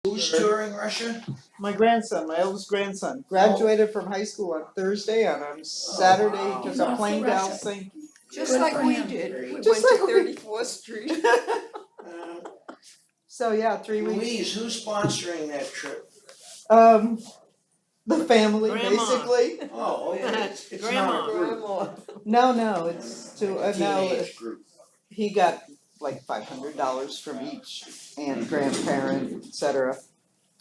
Who's touring Russia? My grandson, my eldest grandson, graduated from high school on Thursday, and on Saturday wow. he He's took a off plane for to Russia. Helsinki. Just Good like for we him. did, we Just went to like we- 34th Street. So yeah, 3 weeks. Louise, who's sponsoring that trip? The family Grandma. basically. Oh, yeah, it's not Grandma. a group. No, it's to no. Teenage group. He got like $500 from each aunt, grandparent, etc.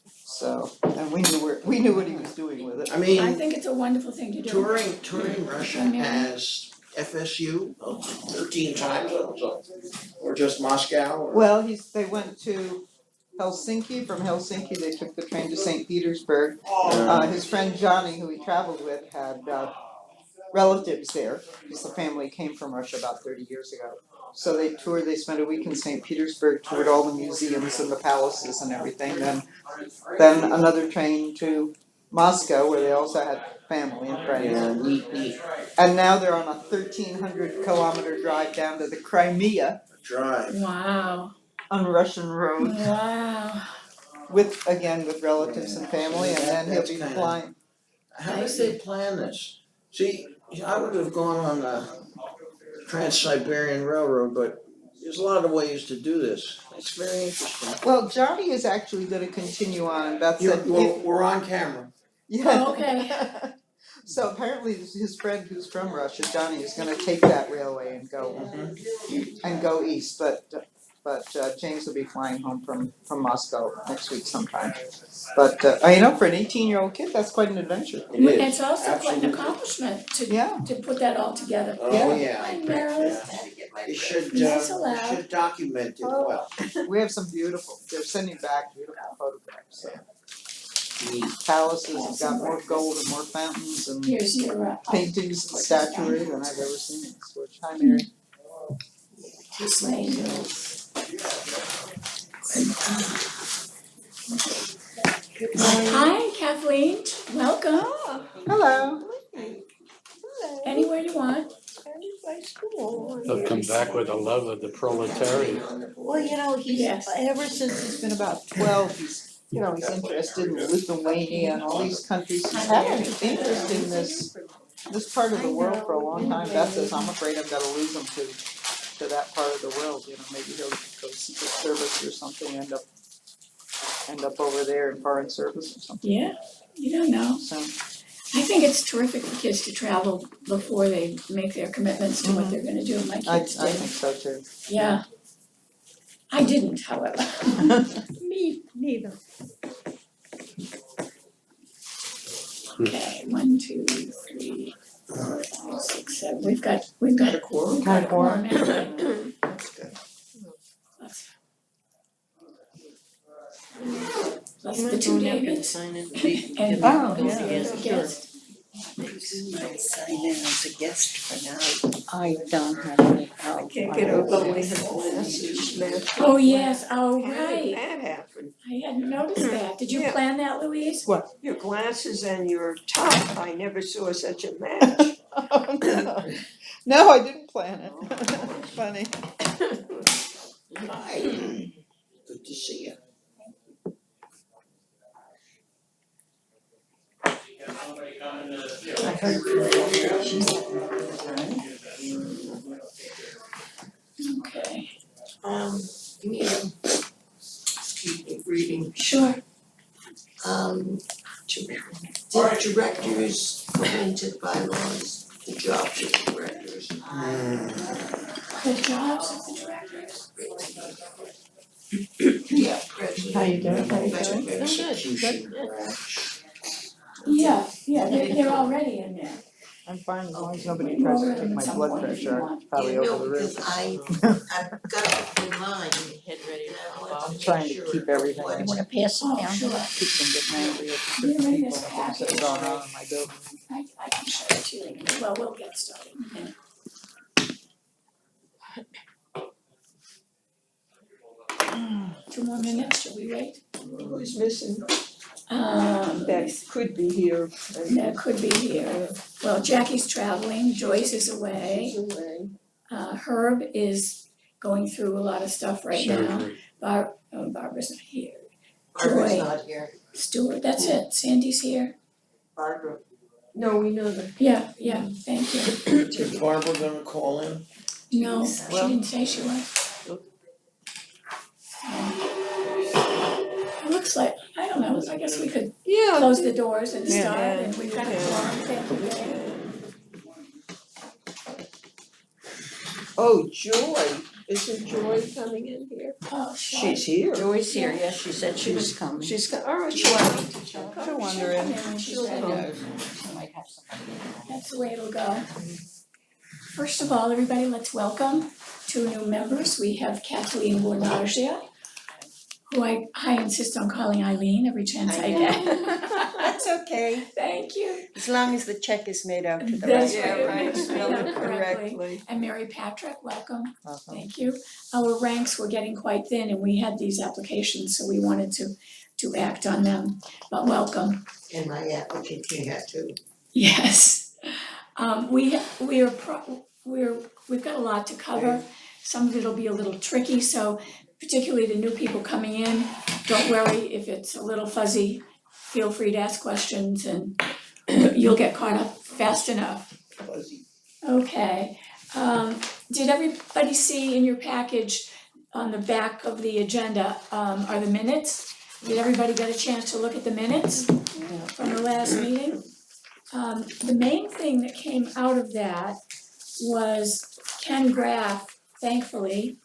So, and we knew what he was doing with it. I I mean, think it's a wonderful thing to do. touring Russia as FSU 13 times or just Moscow or? Well, they went to Helsinki. From Helsinki, they took the train to St. Petersburg. His friend Johnny, who he traveled with, had relatives there because the family came from Russia about 30 years ago. So they toured. They spent a week in St. Petersburg, toured all the museums and the palaces and everything. Then another train to Moscow, where they also had family and friends. Yeah, neat And now they're on a 1,300-kilometer drive down to the Crimea drive. Wow, on Russian roads wow. with relatives and family, and then he'll That's be kinda- flying. How did they plan this? See, I would have gone on the Trans-Siberian Railroad, but there's a lot of ways to do this. It's very interesting. Well, Johnny is actually going to continue on, and Beth said, We're on camera. yeah. Oh, okay. So apparently, his friend who's from Russia, Johnny, is going to take that railway and go east. But James will be flying home from Moscow next week sometime. But for an 18-year-old kid, that's quite an adventure. It is, It's also quite absolutely. an accomplishment Yeah. to put that all together. Oh, yeah. Hi, Marilyn. You should, Yes, allowed. should document it well. We have some they're sending back beautiful photographs. So. Neat. Palaces have got more gold and more fountains and Here's your, paintings and statuary than I've ever seen in Scorch. Hi, Mary. Slade. Hi, Kathleen, welcome. Hello. Anywhere you want. They'll come back with a love of the proletariat. Well, he's Yes. ever since he's been about 12, he's interested in Lithuania and all these countries. He's had an interest in this part of the world for a long time. Beth says, I'm afraid I'm gonna lose him to that part of the world, maybe he'll go Secret Service or something, end up over there in foreign service or something. Yeah, you don't know. So I think it's terrific for kids to travel before they make their commitments to what they're gonna do. My I kids think did. so too. Yeah. I didn't, however. Me neither. Okay, 1, 2, 3, 4, 5, 6, 7. We've got a quorum. Got a quorum. Anyway. That's good. Plus the two Davids. Sign in. And Oh, as yeah, a guest. Sign in as a guest for now. I don't have any. I can't get over the Oh, yes, oh, How did right. that happen? I hadn't noticed that. Did you Yeah. plan that, Louise? Your glasses and your top, I never saw such a match. No, I didn't plan it. Funny. Hi. Good to see you. Okay, Excuse me, reading, sure. the directors appointed bylaws, the jobs of the directors. The jobs of the directors. Yeah, president. How you doing? How you That's doing? what makes it. Execution branch. Yeah, they're already in there. I'm fine as long as nobody tries to take my blood pressure. I'm probably Yeah, no, over the roof. because I've got it in mind, and I want to I'm make trying to sure keep everything. what- I pass them down? Sure. keep from getting angry at Yeah, certain right, people this and things that are going on in my building. I can show it to you. Well, we'll get started in a minute. 2 more minutes, should we wait? Who's missing? Um, That could be here. that could be here. Well, Jackie's traveling, Joyce is away, Away. Herb is going through a lot of stuff right now. Surgery. Barbara's not here. Barbara's Joy. not here. Stuart, that's it, Sandy's here. Barbara. No, we know that. Yeah, thank you. Is Barbara gonna call in? No, she didn't say she was. It looks like, I don't know, I guess we could Yeah. close the doors and Yeah. start, and we've got a forum, thank you, Jane. Oh, Joy, isn't Joy coming in here? Oh, sure. She's here. Joy's here, yes, she said she was coming. She's, all right, She'll Joy. come wander in. when she's She'll ready. come. She might have something. That's the way it'll go. First of all, everybody, let's welcome two new members. We have Kathleen Bournagia, who I insist on calling Eileen every chance I get. That's okay, Thank you. as long as the check is made out to the That's right. right. Yeah, right, Spell spell it it correctly. correctly. And Mary Patrick, welcome. Awesome. Thank you. Our ranks were getting quite thin and we had these applications, so we wanted to act on them, but welcome. And my applicant here too. Yes. We've got a lot to cover. Some of it'll be a little tricky, so particularly the new people coming in, don't worry if it's a little fuzzy. Feel free to ask questions and you'll get caught up fast enough. Fuzzy. Okay, did everybody see in your package on the back of the agenda, are the minutes? Did everybody get a chance to look at the minutes from the last meeting? The main thing that came out of that was Ken Graff, thankfully,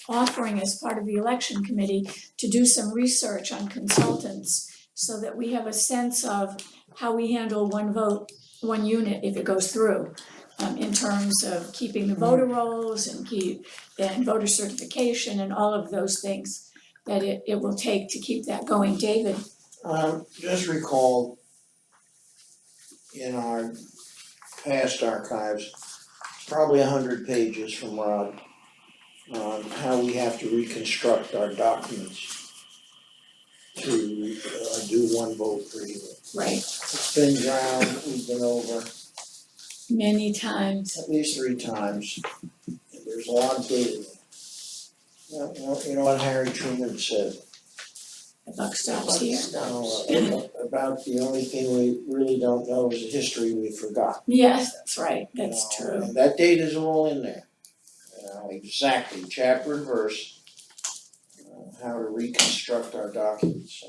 offering as part of the election committee to do some research on consultants so that we have a sense of how we handle one vote, one unit if it goes through, in terms of keeping the voter rolls and voter certification and all of those things that it will take to keep that going. David? Just recall in our past archives, probably 100 pages from Rod on how we have to reconstruct our documents to do one vote for either. Right, It's been ground, we've been over many times. at least 3 times. And there's a lot of data there. You know what Harry Truman said? The buck stops here. About the only thing we really don't know is the history we forgot. Yes, that's right, that's true. And that data's all in there. Exactly, chapter and verse, how to reconstruct our documents. So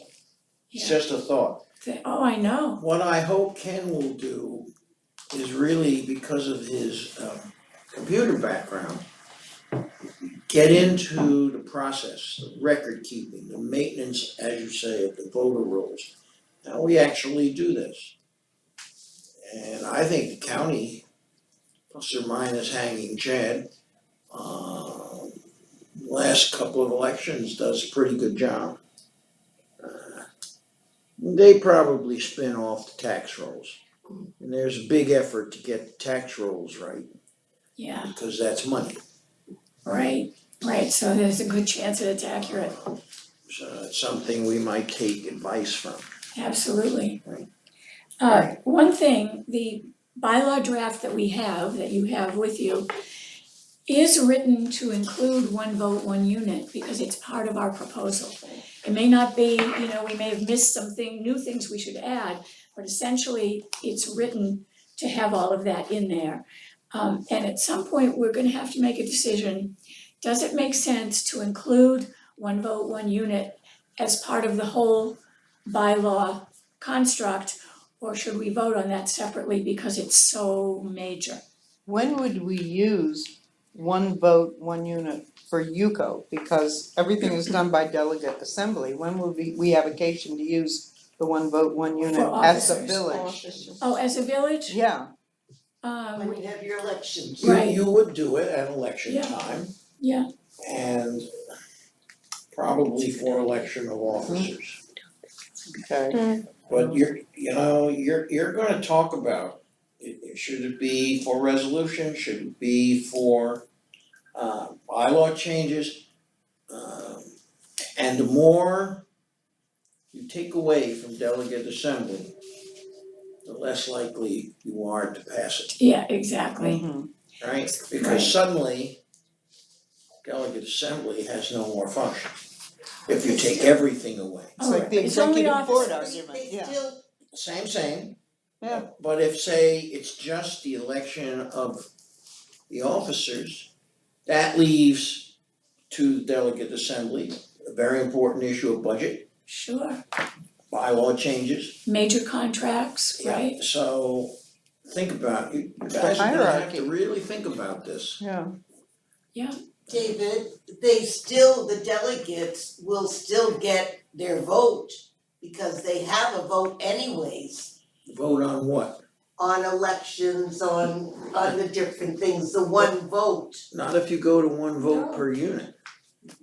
it's just a thought. Oh, I know. What I hope Ken will do is really, because of his computer background, get into the process, the record keeping, the maintenance, as you say, of the voter rolls. How we actually do this. And I think the county, plus or minus hanging Chad, last couple of elections does a pretty good job. They probably spin off the tax rolls. And there's a big effort to get the tax rolls right, Yeah, because that's money. right, so there's a good chance that it's accurate, So it's something we might take advice from. absolutely. Right. One thing, the bylaw draft that you have with you, is written to include one vote, one unit, because it's part of our proposal. It may not be, we may have missed new things we should add, but essentially, it's written to have all of that in there. And at some point, we're gonna have to make a decision, does it make sense to include one vote, one unit as part of the whole bylaw construct, or should we vote on that separately because it's so major? When would we use one vote, one unit for UCO? Because everything is done by delegate assembly. When will we have occasion to use the one vote, one unit For as a officers. village? Officers. Oh, as a village? Yeah, When you have your elections. Right. You would do it at election Yeah. time. Yeah. And probably for election of officers. okay. But you're gonna talk about, should it be for resolution, should it be for bylaw changes? And the more you take away from delegate assembly, the less likely you are to pass it, Yeah, exactly. Mhm. right? Right. Because suddenly delegate assembly has no more function. if you take everything away. It's like the It's only executive board officers. argument, They yeah. still, Same. Yeah. But if, say, it's just the election of the officers, that leaves to the delegate assembly a very important issue of budget, Sure, bylaw changes. major contracts, right? So think about, you the guys are gonna have hierarchy. to really think about this. Yeah, David, the delegates will still get their vote because they have a vote anyways Vote on what? on elections, on the different things, the one vote. Not if you go to one vote No. per unit.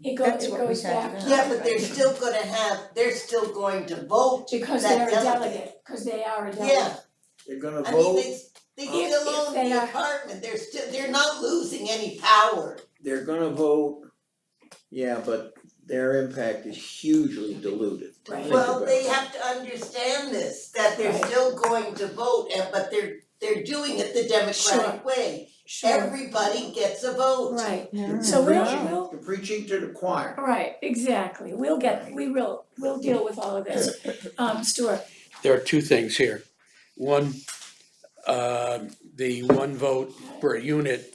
It That's goes what we had back. now. Yeah, but they're still going to vote. Because that they're a delegate. delegate, because they are a delegate. Yeah, They're gonna I mean, vote, they If- still if own they the are- apartment, they're not losing any power. they're gonna vote, yeah, but their impact is hugely diluted. Right. Think Well, about they it. have to understand this, that they're Right. still going to vote, but they're doing it the democratic way. Sure, Everybody gets a vote. right, yeah. so we'll, You're preaching to the choir. right, exactly, we'll deal with all of this. Stuart, There are two things here. One, the one vote per unit,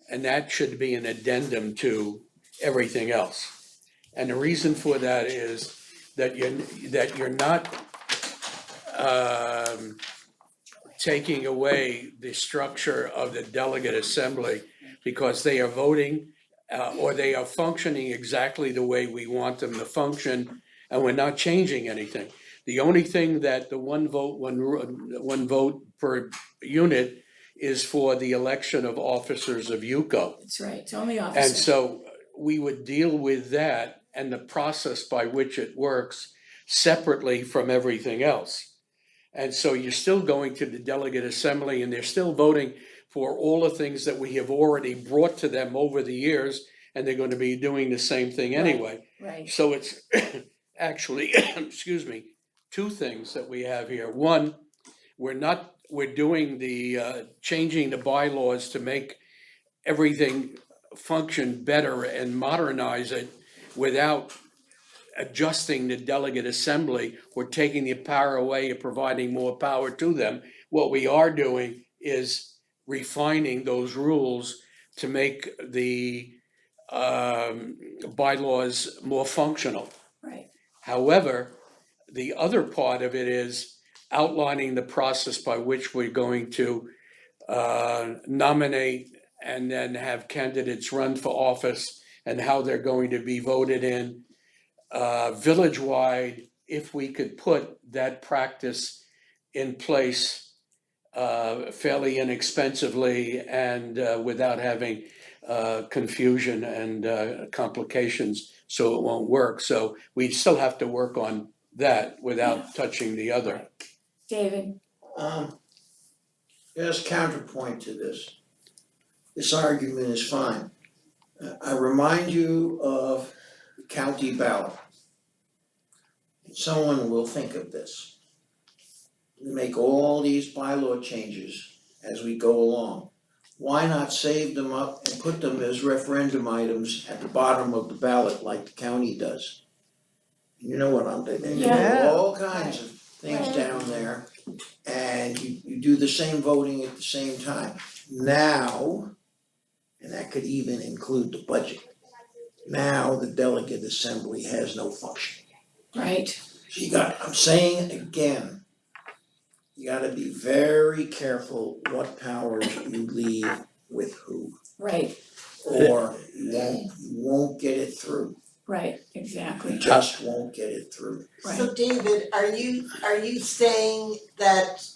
and that should be an addendum to everything else. And the reason for that is that you're not taking away the structure of the delegate assembly because they are voting or they are functioning exactly the way we want them to function, and we're not changing anything. The only thing that the one vote per unit is for the election of officers of UCO. that's right, it's only And officers. so we would deal with that and the process by which it works separately from everything else. And so you're still going to the delegate assembly and they're still voting for all the things that we have already brought to them over the years, and they're going to be doing the same thing anyway. Right, So it's actually, excuse me, two things that we have here. One, we're doing changing the bylaws to make everything function better and modernize it without adjusting the delegate assembly or taking the power away and providing more power to them. What we are doing is refining those rules to make the bylaws more functional. right, However, the other part of it is outlining the process by which we're going to nominate and then have candidates run for office and how they're going to be voted in. Village-wide, if we could put that practice in place fairly inexpensively and without having confusion and complications, so it won't work. So we still have to work on that without touching the other. David, There's counterpoint to this. This argument is fine. I remind you of the county ballot. Someone will think of this. We make all these bylaw changes as we go along. Why not save them up and put them as referendum items at the bottom of the ballot like the county does? You know what I'm thinking, you Yeah. have all kinds of things Right. down there. And you do the same voting at the same time. Now, and that could even include the budget. Now the delegate assembly has no function. right, So I'm saying again, you gotta be very careful what powers you leave with who, right, or you won't get it through. right, exactly, You just won't get it through. right. So David, are you saying that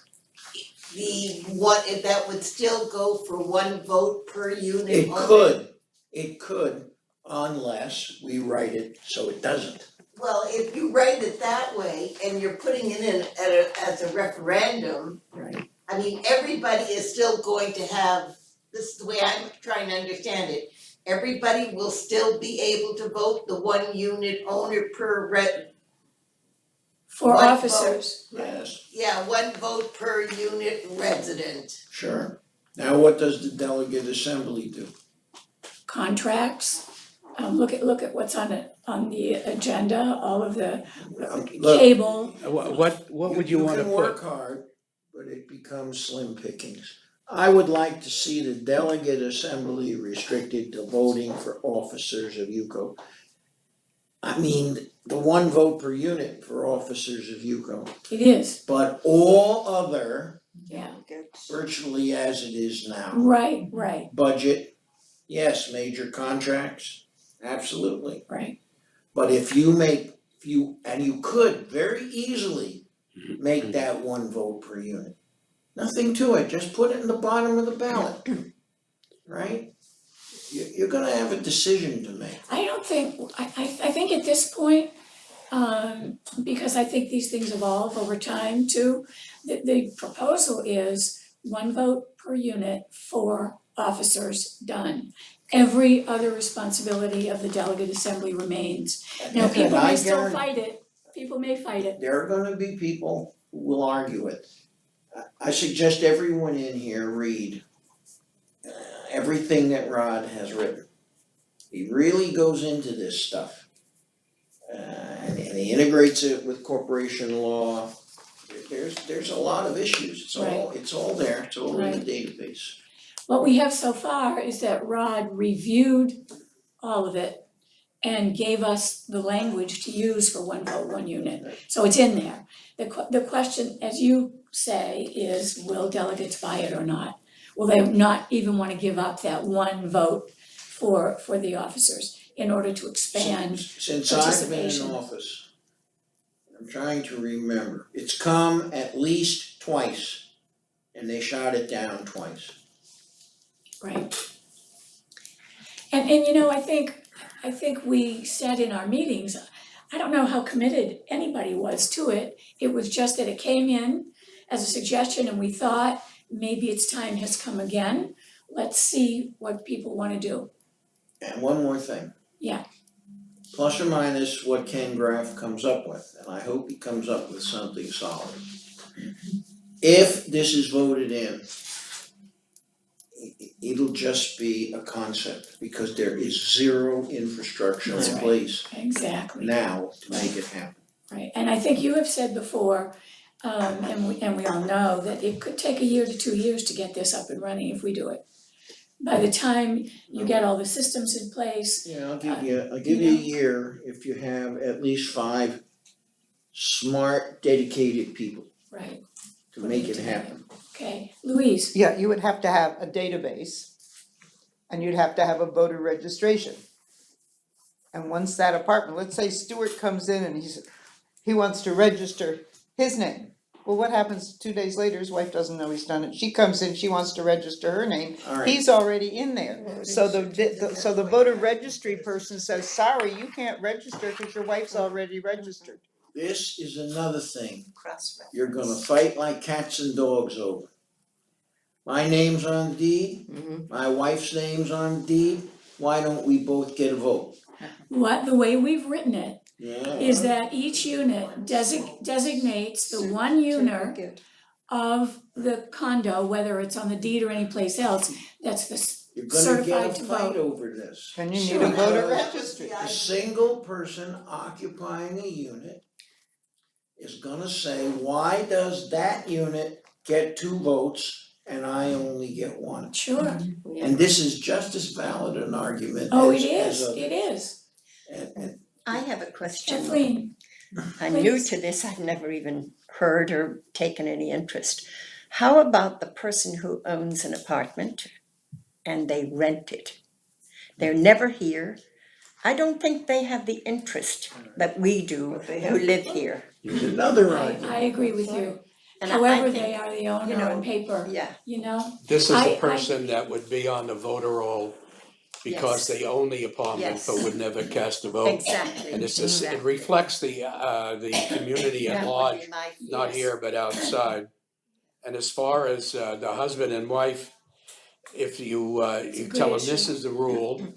that would still go for one vote per unit only? It could, unless we write it so it doesn't. Well, if you write it that way and you're putting it in as a referendum, Right. I mean, everybody is still going to have, this is the way I'm trying to understand it. Everybody will still be able to vote the one unit owner per For One officers, one vote per unit resident. Sure. Now what does the delegate assembly do? contracts, look at what's on the agenda, all of the Look, cable. What would you wanna can work put? hard, but it becomes slim pickings. I would like to see the delegate assembly restricted to voting for officers of UCO. I mean, the one vote per unit for officers of UCO, It is, but all other, yeah, Gets- virtually as it is now. right, Budget, yes, major contracts, absolutely. right, But if you could very easily make that one vote per unit. Nothing to it, just put it in the bottom of the ballot, right? You're gonna have a decision to make. I don't think, I think at this point, because I think these things evolve over time too, the proposal is one vote per unit for officers, done. Every other responsibility of the delegate assembly remains. Now, people And I may still guarantee- fight it, people may fight it, There are gonna be people who will argue it. I suggest everyone in here read everything that Rod has written. He really goes into this stuff. And he integrates it with corporation law. There's a lot of issues, it's all there, it's all in the database. What we have so far is that Rod reviewed all of it and gave us the language to use for one vote, one unit. So it's in there. The question, as you say, is will delegates buy it or not? Will they not even wanna give up that one vote for the officers in order to expand? Since I've been in participation. office, I'm trying to remember, it's come at least twice, and they shot it down twice. Right. And you know, I think we said in our meetings, I don't know how committed anybody was to it. It was just that it came in as a suggestion and we thought maybe its time has come again. Let's see what people wanna do. And one more thing. Yeah. Plus or minus what Ken Graff comes up with, and I hope he comes up with something solid. If this is voted in, it'll just be a concept, because there is zero infrastructure That's in right. place Exactly. now to make it happen. Right, and I think you have said before, and we all know that it could take a year to 2 years to get this up and running if we do it. By the time you get all the systems in place, Yeah, I'll give you a year if you have at least 5 smart, dedicated people right, to make it happen. okay, Louise, Yeah, you would have to have a database. And you'd have to have a voter registration. And once that apartment, let's say Stuart comes in and he wants to register his name. Well, what happens 2 days later, his wife doesn't know he's done it, she comes in, she wants to register her name, Alright, he's already in there. So the voter registry person says, sorry, you can't register because your wife's already registered. this is another thing Cross-reference. you're gonna fight like cats and dogs over. My name's on the deed, my wife's name's on the deed, why don't we both get a vote? the way we've written it Yeah. is that each unit designates the one unit Certificate. of the condo, whether it's on the deed or anyplace else, that's the You're gonna get a certified to fight vote. over this. And you need Sure. a voter Because registry. a single person occupying a unit is gonna say, why does that unit get 2 votes and I only get 1? Sure, And this is just as valid an argument oh, as it is, others. it is, And I have a question. Kathleen, I'm new to this, I've never even heard or taken any interest. How about the person who owns an apartment and they rent it? They're never here. I don't think they have the interest that we do But they who have- live here. there's another argument. I agree with you. And However, I they think, are the owner you know, on paper, yeah, you know? This is I- a person that would be on the voter roll because Yes. they own the apartment but Yes. would never cast a vote. exactly. And it's just, it exactly. reflects the community That at would large, be my- not yes. here but outside. And as far as the husband and wife, if you a tell them good this issue. is the rule,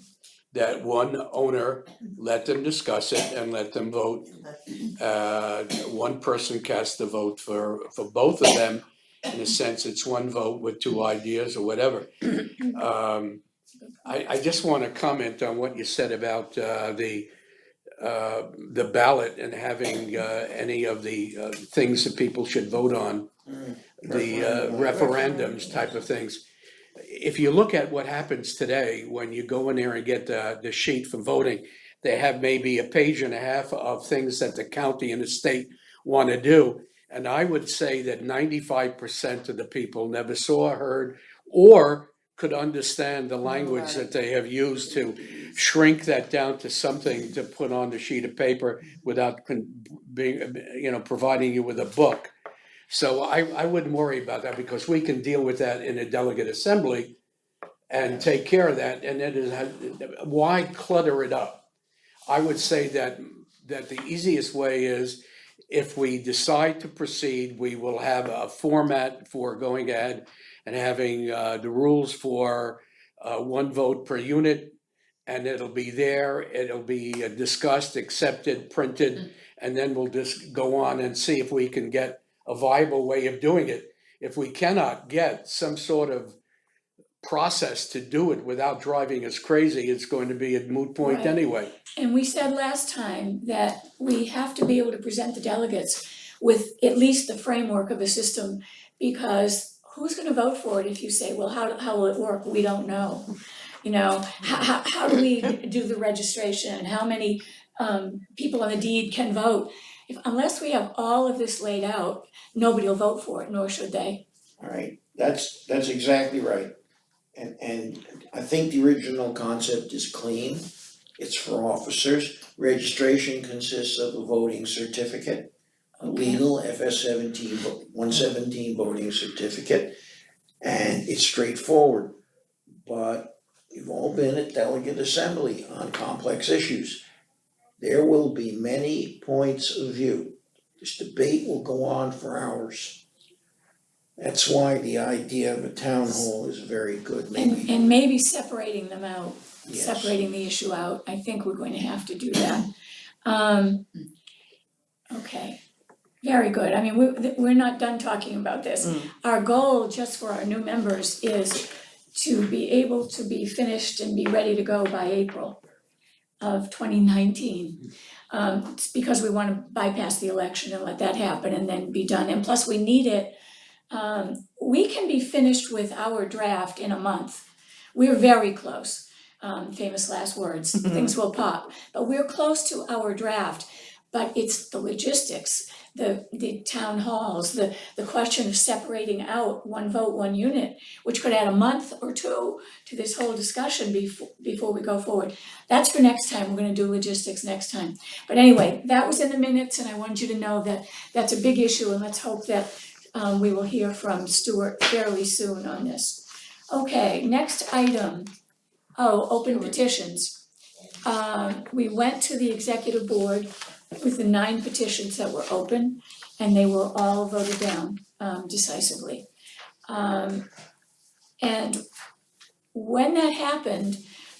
that one owner, let them discuss it and let them vote. One person casts the vote for both of them. In a sense, it's one vote with 2 ideas or whatever. I just want to comment on what you said about the ballot and having any of the things that people should vote on, the referendums type of things. If you look at what happens today, when you go in there and get the sheet for voting, they have maybe a page and a half of things that the county and the state want to do. And I would say that 95% of the people never saw, heard, or could understand the language that they have used to shrink that down to something to put on the sheet of paper without being, providing you with a book. So I wouldn't worry about that because we can deal with that in a delegate assembly and take care of that. And then why clutter it up? I would say that the easiest way is if we decide to proceed, we will have a format for going ahead and having the rules for one vote per unit. And it'll be there, it'll be discussed, accepted, printed, and then we'll just go on and see if we can get a viable way of doing it. If we cannot get some sort of process to do it without driving us crazy, it's going to be a moot point Right. anyway. And we said last time that we have to be able to present the delegates with at least the framework of a system, because who's gonna vote for it if you say, well, how will it work? We don't know. How do we do the registration? How many people on the deed can vote? Unless we have all of this laid out, nobody will vote for it, nor should they. Alright, that's exactly right. And I think the original concept is clean. It's for officers. Registration consists of a voting certificate, a legal FS 117 voting certificate, and it's straightforward. But you've all been at delegate assembly on complex issues. There will be many points of view. This debate will go on for hours. That's why the idea of a town hall is very good, maybe. And maybe separating them out, Yes. separating the issue out. I think we're going to have to do that. Okay, very good. I mean, we're not done talking about this. Our goal, just for our new members, is to be able to be finished and be ready to go by April of 2019. It's because we wanna bypass the election and let that happen and then be done, and plus we need it. We can be finished with our draft in a month. We're very close, famous last words, things will pop, but we're close to our draft. But it's the logistics, the town halls, the question of separating out one vote, one unit, which could add a month or two to this whole discussion before we go forward. That's for next time, we're gonna do logistics next time. But anyway, that was in the minutes, and I wanted you to know that that's a big issue, and let's hope that we will hear from Stuart fairly soon on this. Okay, next item, open petitions. We went to the executive board with the 9 petitions that were open, and they were all voted down decisively. And when that happened,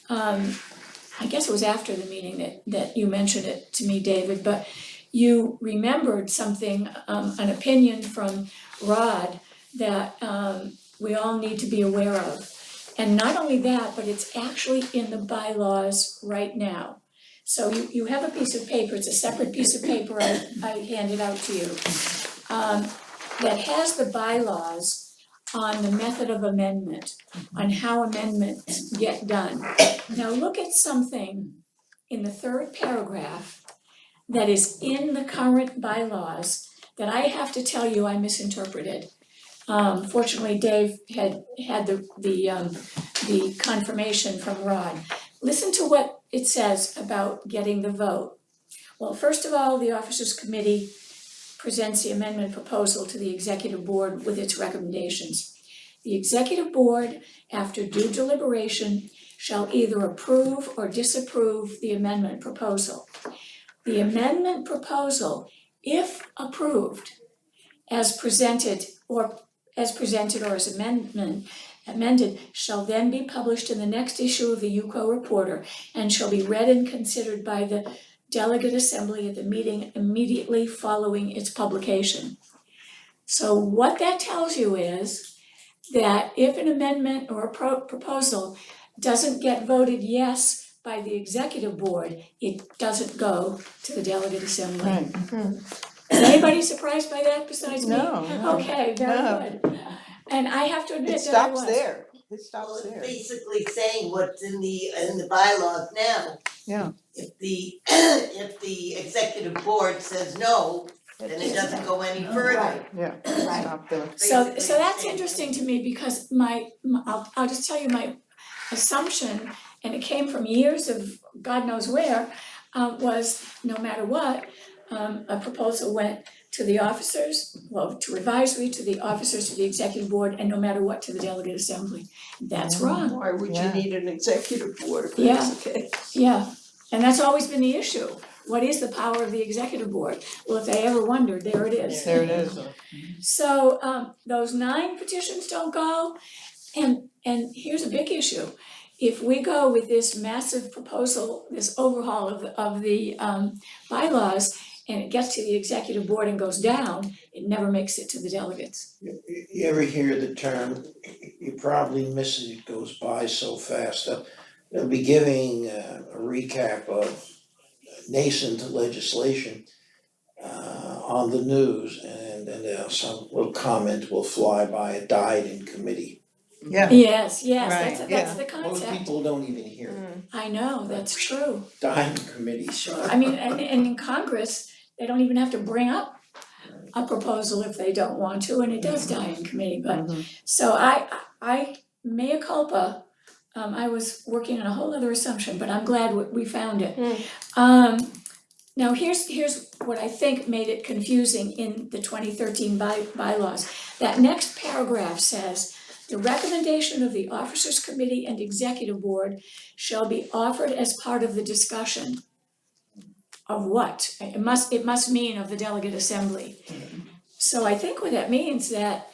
I guess it was after the meeting that you mentioned it to me, David, but you remembered something, an opinion from Rod that we all need to be aware of. And not only that, but it's actually in the bylaws right now. So you have a piece of paper, it's a separate piece of paper I handed out to you, that has the bylaws on the method of amendment, on how amendments get done. Now look at something in the 3rd paragraph that is in the current bylaws that I have to tell you I misinterpreted. Fortunately, Dave had the confirmation from Rod. Listen to what it says about getting the vote. Well, first of all, the Officers Committee presents the amendment proposal to the Executive Board with its recommendations. The Executive Board, after due deliberation, shall either approve or disapprove the amendment proposal. The amendment proposal, if approved, as presented or as amended, shall then be published in the next issue of the UCO Reporter and shall be read and considered by the delegate assembly at the meeting immediately following its publication. So what that tells you is that if an amendment or a proposal doesn't get voted yes by the executive board, it doesn't go to the delegate assembly. Right. Is anybody surprised by that besides me? No. Okay, very No. good. And I have to It admit that I was. stops there. It Well, stops it's there. basically saying what's in the bylaws now. Yeah. If the executive board says no, then it doesn't go any further. Right. Yeah. Right. Stop there. So Basically that's the same interesting thing. to me because I'll just tell you my assumption, and it came from years of God knows where, was no matter what, a proposal went to the officers, well, to advisory, to the officers, to the executive board, and no matter what, to the delegate assembly. That's wrong, Why would you Yeah. need an executive board if Yeah. that's the case? yeah, and that's always been the issue. What is the power of the executive board? Well, if they ever wondered, there it is. There it is. So those 9 petitions don't go, and here's a big issue. If we go with this massive proposal, this overhaul of the bylaws, and it gets to the executive board and goes down, it never makes it to the delegates. You ever hear the term, you probably miss it, it goes by so fast. They'll be giving a recap of nascent legislation on the news, and then some little comment will fly by, it died in committee. Yeah. Yes, Right, that's the Most concept. people don't even hear it, I know, that's true. died in committee, so. I mean, and in Congress, they don't even have to bring up a proposal if they don't want to, and it does die in committee, but, so I, mea culpa, I was working on a whole other assumption, but I'm glad we found it. Now here's what I think made it confusing in the 2013 bylaws. That next paragraph says, the recommendation of the officers committee and executive board shall be offered as part of the discussion. Of what? It must mean of the delegate assembly. So I think what that means that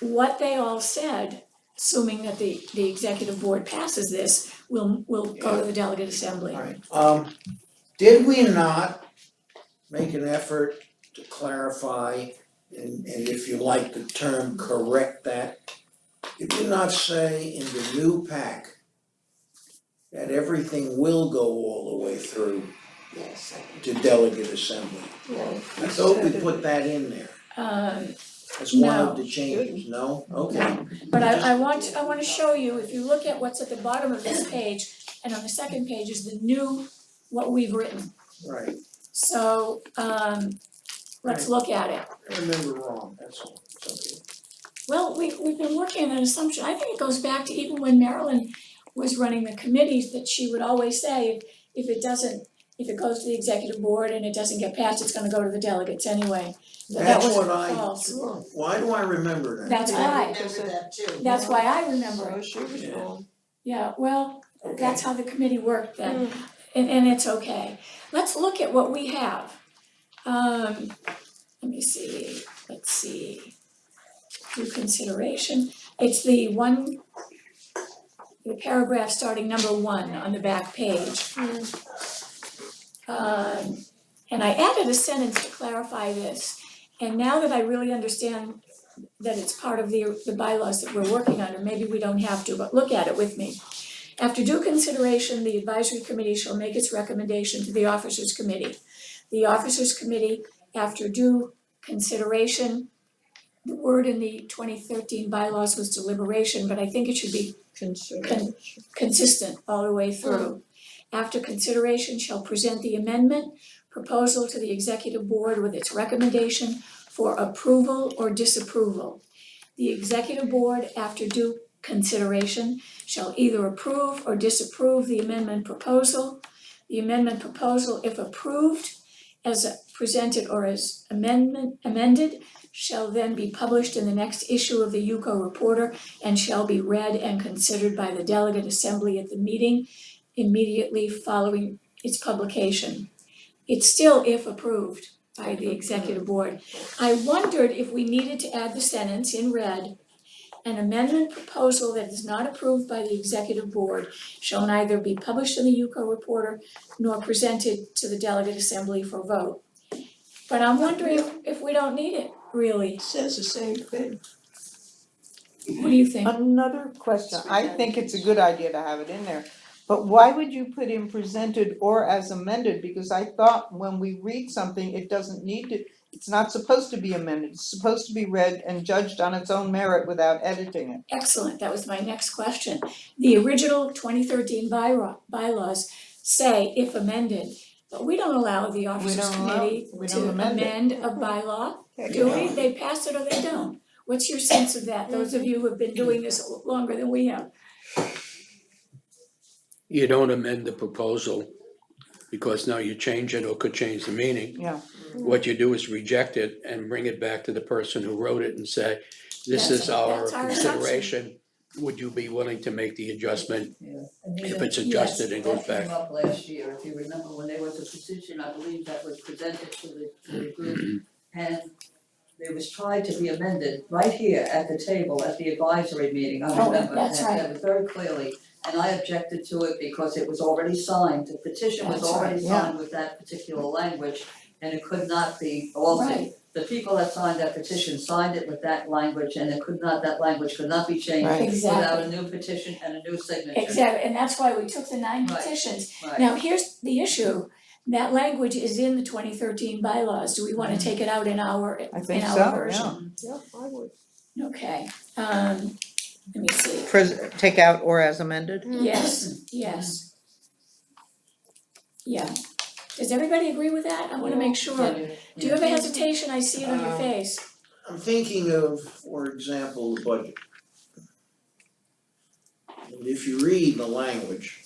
what they all said, assuming that the executive board passes this, will go to the delegate assembly. Alright, did we not make an effort to clarify, and if you like the term, correct that? Did we not say in the new pack that everything will go all the way through Yes, to delegate assembly? yeah. I thought we put that in there as one of the changes, no? Okay. But I want to show you, if you look at what's at the bottom of this page, and on the second page is the new, what we've written. Right, So, let's look at it. I remember wrong, that's all, it's okay. Well, we've been working on an assumption, I think it goes back to even when Marilyn was running the committees, that she would always say, if it goes to the executive board and it doesn't get passed, it's gonna go to the delegates anyway. But that That's was what I, false. why do I remember that? That's I why, remember that too. that's why I remember So it. she was Yeah. wrong. Yeah, well, Okay. that's how the committee worked then, and it's okay. Let's look at what we have. Let me see, let's see. Due consideration, it's the paragraph starting number 1 on the back page. And I added a sentence to clarify this, and now that I really understand that it's part of the bylaws that we're working on, or maybe we don't have to, but look at it with me. After due consideration, the advisory committee shall make its recommendation to the officers committee. The officers committee, after due consideration, the word in the 2013 bylaws was deliberation, but I think it should be Consideration. consistent all the way through. After consideration shall present the amendment proposal to the executive board with its recommendation for approval or disapproval. The executive board, after due consideration, shall either approve or disapprove the amendment proposal. The amendment proposal, if approved as presented or as amended, shall then be published in the next issue of the UCO Reporter and shall be read and considered by the delegate assembly at the meeting immediately following its publication. It's still if approved by the executive board. I wondered if we needed to add the sentence in red, an amendment proposal that is not approved by the executive board shall neither be published in the UCO Reporter nor presented to the delegate assembly for vote. But I'm wondering if we don't need it, really. It says the same thing. What do you think? Another question, I think it's a good idea to have it in there, but why would you put in presented or as amended? Because I thought when we read something, it doesn't need to, it's not supposed to be amended, it's supposed to be read and judged on its own merit without editing it. Excellent, that was my next question. The original 2013 bylaws say if amended, but we don't allow the officers committee we to don't amend it. amend a bylaw, do we? They pass it or they don't. What's your sense of that, those of you who have been doing this longer than we have? You don't amend the proposal because now you change it or could change the meaning. Yeah. What you do is reject it and bring it back to the person who wrote it and say, this is our That's our assumption. consideration. Would you be willing to make the adjustment Yeah. if it's adjusted and goes That back? came up last year, if you remember, when there was a petition, I believe that was presented to the group. And it was tried to be amended right here at the table at the advisory meeting, I Oh, remember. that's and right. that was very clearly, and I objected to it because it was already signed, the petition was That's right, already yeah. signed with that particular language. And it could not be altered. Right. The people that signed that petition signed it with that language and that language could not be changed Right. without Exactly, a new petition and a new signature. exactly, and that's why we took the 9 Right. petitions. Right. Now, here's the issue, that language is in the 2013 bylaws, do we wanna take it out in our, I think in so, our yeah. version? Yeah, I would. Okay, let me see, Take out or as amended? yes, yes. Yeah, does everybody agree with that? I wanna make sure. Do you have a hesitation? I see it on your face. I'm thinking of, for example, the budget. And if you read the language,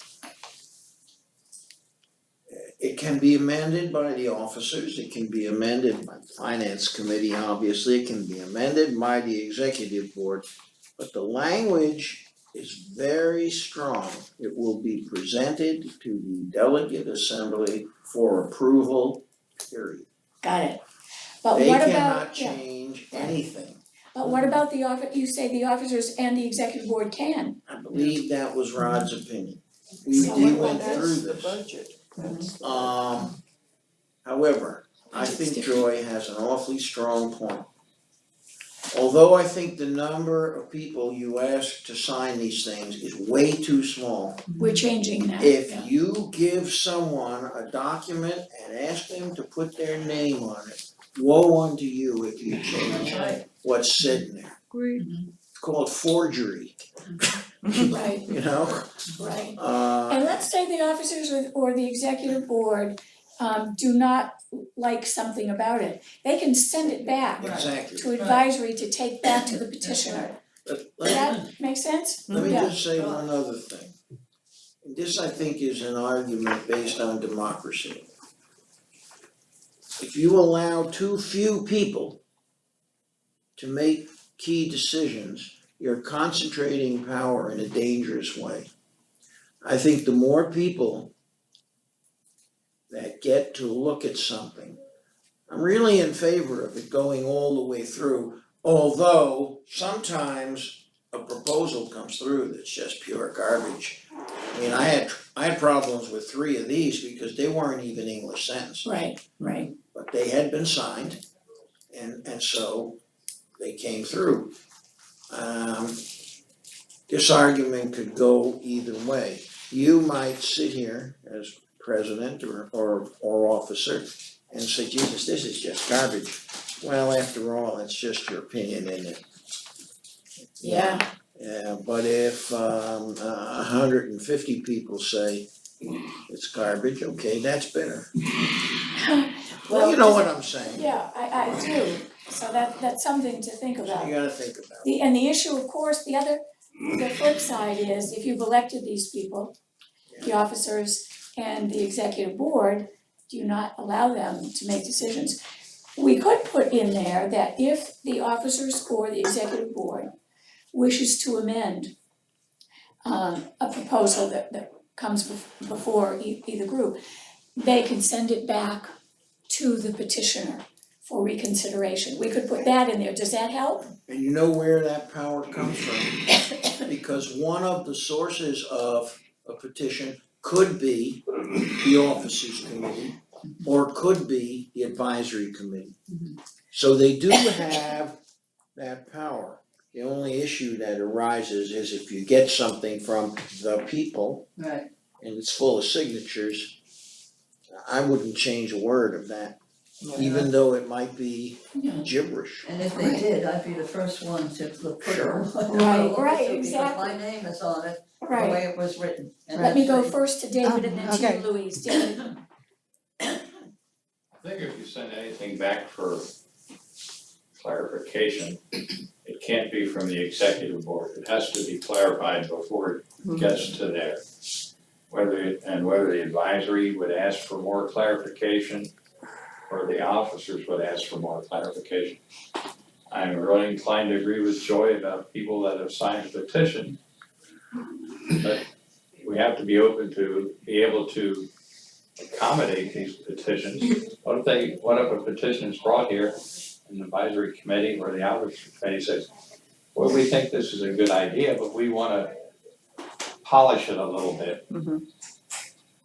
it can be amended by the officers, it can be amended by the finance committee, obviously, it can be amended by the executive board. But the language is very strong. It will be presented to the delegate assembly for approval, period. Got it. But They what cannot about, yeah, change anything. but what about you say the officers and the executive board can? I believe that was Rod's opinion. We So went That's through the this. budget. However, I think Joy has an awfully strong point. Although I think the number of people you ask to sign these things is way too small. We're changing that, yeah. If you give someone a document and ask them to put their name on it, woe unto you if you change what's sitting there. Agreed. It's called forgery, Right, you know? right. Uh, And let's say the officers or the executive board do not like something about it. They can send it back exactly. to advisory to take back to the petitioner. But Does let that make sense? me Yeah. just say one other thing. This, I think, is an argument based on democracy. If you allow too few people to make key decisions, you're concentrating power in a dangerous way. I think the more people that get to look at something, I'm really in favor of it going all the way through, although sometimes a proposal comes through that's just pure garbage. I mean, I had problems with 3 of these because they weren't even English sentences. Right, right. But they had been signed, and so they came through. This argument could go either way. You might sit here as president or officer and say, Jesus, this is just garbage. Well, after all, it's just your opinion, isn't it? Yeah. Yeah, but if 150 people say it's garbage, okay, that's better. Well, you know what I'm saying. Yeah, I do. So that's something to think So about. you gotta think about it. And the issue, of course, the flip side is if you've elected these people, the officers and the executive board, do not allow them to make decisions. We could put in there that if the officers or the executive board wishes to amend a proposal that comes before either group, they can send it back to the petitioner for reconsideration. We could put that in there. Does that help? And you know where that power comes from? Because one of the sources of a petition could be the officers committee or could be the advisory committee. So they do have that power. The only issue that arises is if you get something from the people Right, and it's full of signatures, I wouldn't change a word of that, even though it might be Yeah. gibberish. and if they Right. did, I'd be the first one to put it Sure. on. Right, Because exactly. my name is on it, the Right, way it was written. And let me go that's- first to David and then to Okay. you, Louise. David, I think if you send anything back for clarification, it can't be from the executive board. It has to be clarified before it gets to there. Whether the advisory would ask for more clarification or the officers would ask for more clarification. I'm really inclined to agree with Joy about people that have signed a petition. But we have to be open to be able to accommodate these petitions. What if a petition is brought here and the advisory committee or the outreach committee says, well, we think this is a good idea, but we wanna polish it a little bit.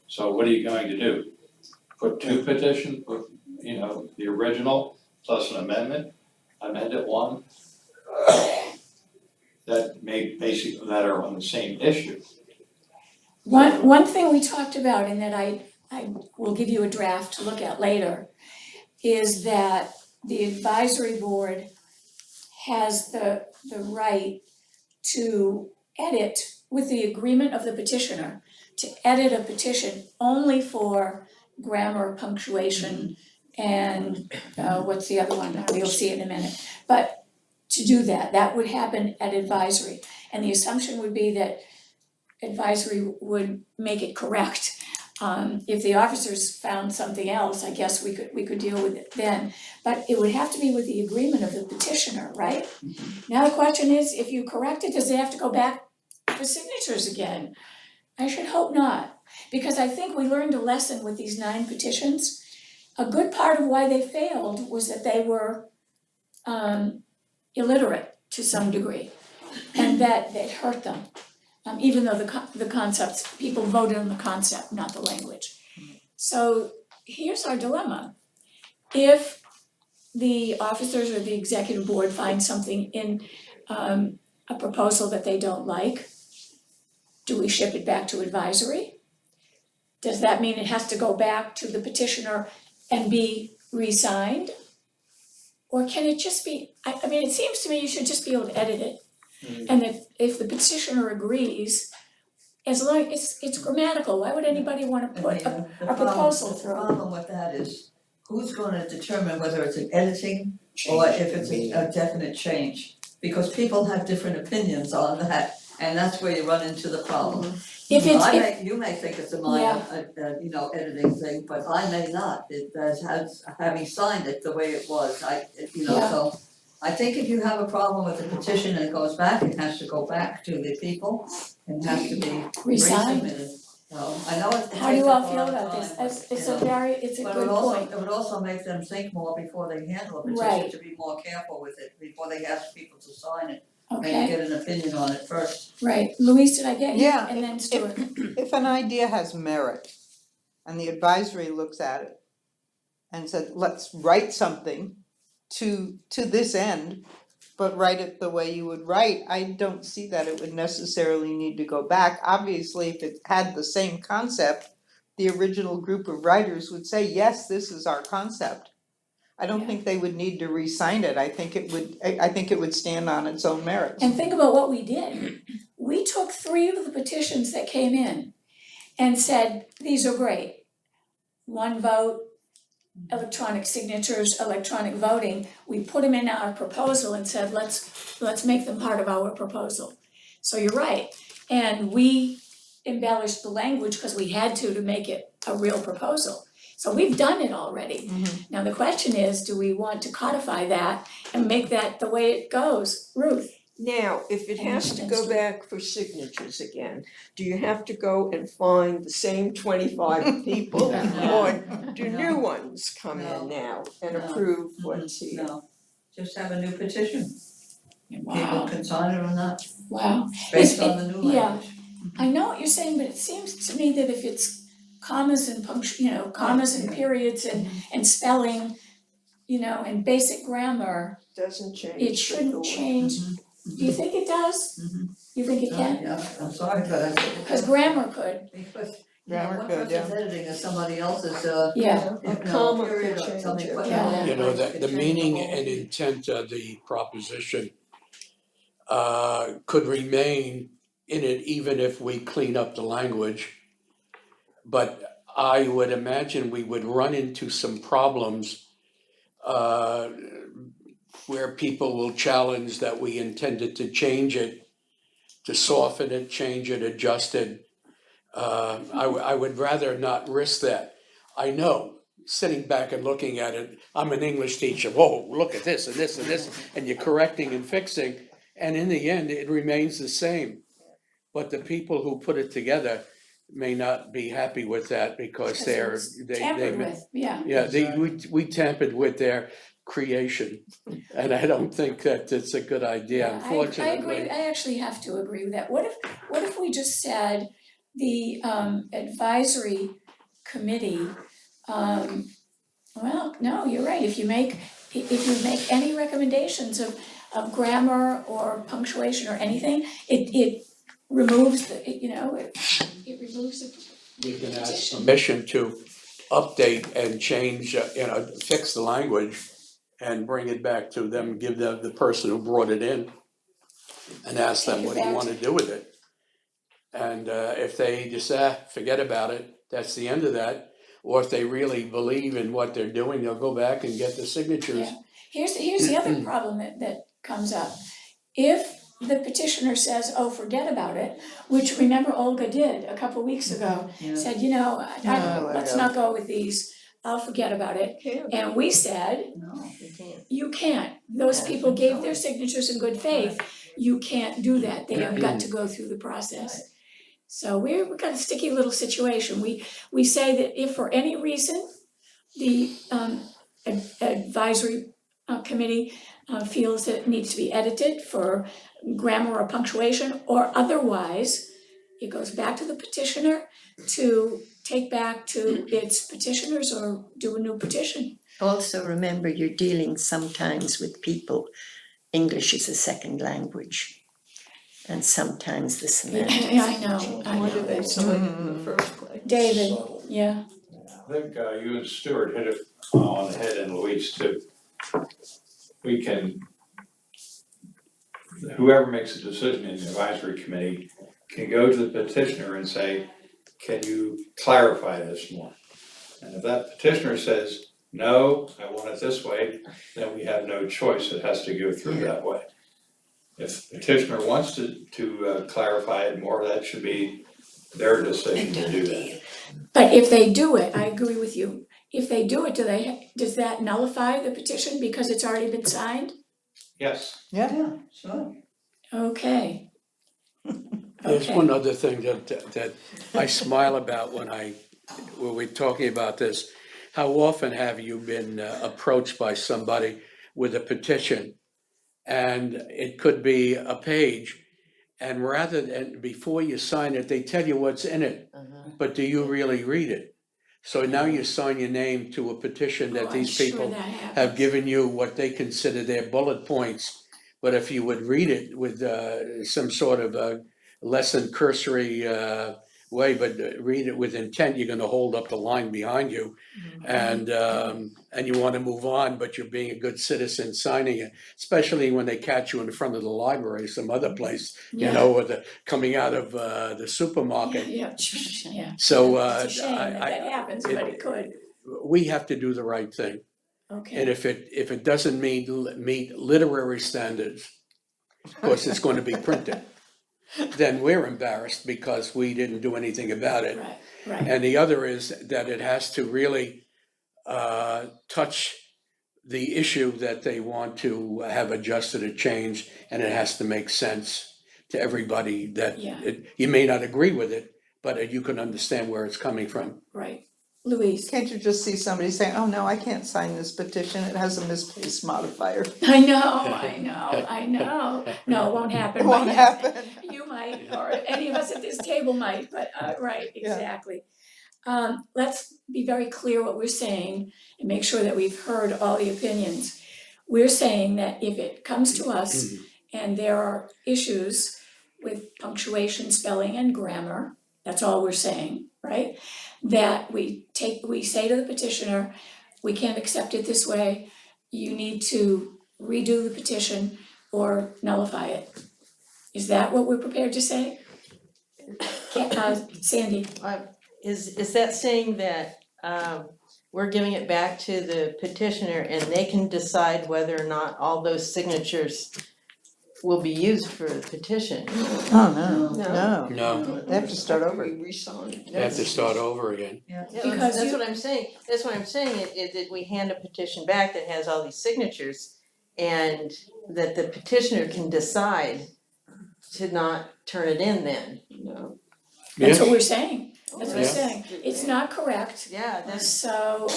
So what are you going to do? Put two petitions, put, the original plus an amendment, amend it one? That that are on the same issue. one thing we talked about and that I will give you a draft to look at later is that the advisory board has the right to edit with the agreement of the petitioner, to edit a petition only for grammar, punctuation, and what's the other one? You'll see it in a minute. But to do that, that would happen at advisory. And the assumption would be that advisory would make it correct. If the officers found something else, I guess we could deal with it then. But it would have to be with the agreement of the petitioner, right? Now the question is, if you correct it, does it have to go back for signatures again? I should hope not, because I think we learned a lesson with these 9 petitions. A good part of why they failed was that they were illiterate to some degree, and that it hurt them. Even though the concepts, people voted on the concept, not the language. So here's our dilemma. If the officers or the executive board find something in a proposal that they don't like, do we ship it back to advisory? Does that mean it has to go back to the petitioner and be re-signed? Or can it just be, I mean, it seems to me you should just be able to edit it. And if the petitioner agrees, as long as it's grammatical, why would anybody wanna put a proposal through? The problem with that is, who's gonna determine whether it's an editing or if it's a definite change? Because people have different opinions on that, and that's where you run into the problem. You may think it's a minor, editing thing, but I may not. It has, having signed it the way it was, so. I think if you have a problem with the petition and it goes back, it has to go back to the people and has to be Re-signed. resubmitted. So I know it takes How do you all up a feel lot of about time, this? but, It's you a know. very, it's a But good point. it would also make them think more before they handle a petition, Right. to be more careful with it, before they ask people to sign it. Maybe Okay, get an opinion on it first. right. Louise, did I get you? Yeah, And then Stuart. If an idea has merit and the advisory looks at it and said, let's write something to this end, but write it the way you would write, I don't see that it would necessarily need to go back. Obviously, if it had the same concept, the original group of writers would say, yes, this is our concept. I don't Yeah. think they would need to re-sign it. I think it would stand on its own merits. And think about what we did. We took 3 of the petitions that came in and said, these are great. 1 vote, electronic signatures, electronic voting. We put them in our proposal and said, let's make them part of our proposal. So you're right. And we embellished the language because we had to make it a real proposal. So we've done it already. Now the question is, do we want to codify that and make that the way it goes? Ruth? Now, if it has to go Understood. back for signatures again, do you have to go and find the same 25 people? Or do new ones come No. in now and No. approve what's here? No, just have a new petition. People Wow, can sign it or not, wow. based Is on the new yeah. language. I know what you're saying, but it seems to me that if it's commas and commas and periods and spelling, and basic grammar, Doesn't change it the shouldn't whole- change Do you think it does? Mhm. You think it can? Yeah, I'm sorry, but I think. Cause grammar could, Because, Grammar one could, person's editing is somebody else's, yeah, you A know, comma period could or change something, it. put Yeah. in You know, place the could change meaning whole and thing. intent of the proposition could remain in it even if we clean up the language. But I would imagine we would run into some problems uh, where people will challenge that we intended to change it, to soften it, change it, adjust it. I would rather not risk that. I know, sitting back and looking at it, I'm an English teacher, whoa, look at this and this and this, and you're correcting and fixing, and in the end, it remains the same. But the people who put it together may not be happy with that because cause it they're, was they, tampered with, yeah. yeah, we tampered with their creation, and I don't think that it's a good idea, Yeah, unfortunately. I agree, I actually have to agree with that. What if we just said the advisory committee, well, no, you're right, if you make any recommendations of grammar or punctuation or anything, it removes the, it removes the We can ask petition. permission to update and change, fix the language and bring it back to them, give the person who brought it in and ask them, Take it what do you back wanna do with it? And if they just, forget about it, that's the end of that. Or if they really believe in what they're doing, they'll go back and get the signatures. Yeah. Here's the other problem that comes up. If the petitioner says, oh, forget about it, which remember Olga did a couple weeks ago, Yeah. said, let let's go. not go with these, I'll forget about it. And we said, No. You can't. you can't, those people gave their signatures in good faith, you can't do that, they have got to go through the process. So we've got a sticky little situation, we say that if for any reason the advisory committee feels that it needs to be edited for grammar or punctuation, or otherwise, it goes back to the petitioner to take back to its petitioners or do a new petition. Also, remember, you're dealing sometimes with people, English is a second language. And sometimes the semantics. Yeah, I know, Why did they it's sign it in the first place? David, Subtle. yeah, I think you and Stuart hit it on the head, and Louise too. We can, whoever makes a decision in the advisory committee can go to the petitioner and say, can you clarify this more? And if that petitioner says, no, I want it this way, then we have no choice, it has to go through that way. If the petitioner wants to clarify it more, that should be their decision to do that. but if they do it, I agree with you, if they do it, does that nullify the petition because it's already been signed? Yes, Yeah, sure. Okay. There's Okay. one other thing that I smile about when we're talking about this. How often have you been approached by somebody with a petition? And it could be a page, and rather than, before you sign it, they tell you what's in it, but do you really read it? So now you sign your name to a petition that these people have given you what they consider their bullet points. But if you would read it with some sort of a less than cursory way, but read it with intent, you're gonna hold up the line behind you. And you wanna move on, but you're being a good citizen signing it, especially when they catch you in front of the library, some other place, or coming out of the supermarket. Yeah. So It's a shame that happens, but it could, we have to do the right thing. okay. And if it doesn't meet literary standards, of course, it's gonna be printed. Then we're embarrassed because we didn't do anything about it. Right, And the other is that it has to really touch the issue that they want to have adjusted or changed, and it has to make sense to everybody that Yeah. you may not agree with it, but you can understand where it's coming from. right. Louise? Can't you just see somebody saying, oh no, I can't sign this petition, it has a misplaced modifier? I know. No, it won't happen. It won't but happen. You might, or any of us at this table might, but, right, Yeah. exactly. Let's be very clear what we're saying and make sure that we've heard all the opinions. We're saying that if it comes to us and there are issues with punctuation, spelling, and grammar, that's all we're saying, right? That we say to the petitioner, we can't accept it this way, you need to redo the petition or nullify it. Is that what we're prepared to say? Sandy? Is that saying that we're giving it back to the petitioner and they can decide whether or not all those signatures will be used for the petition? Oh, no, No, they have to start over. We re-sign. they have to start over again. Yeah, Because that's you- what I'm saying, that's what I'm saying, is that we hand a petition back that has all these signatures and that the petitioner can decide to not turn it in then. No. That's what Yes. we're saying, that's what we're Yeah. saying, it's not correct. Yeah, that's, So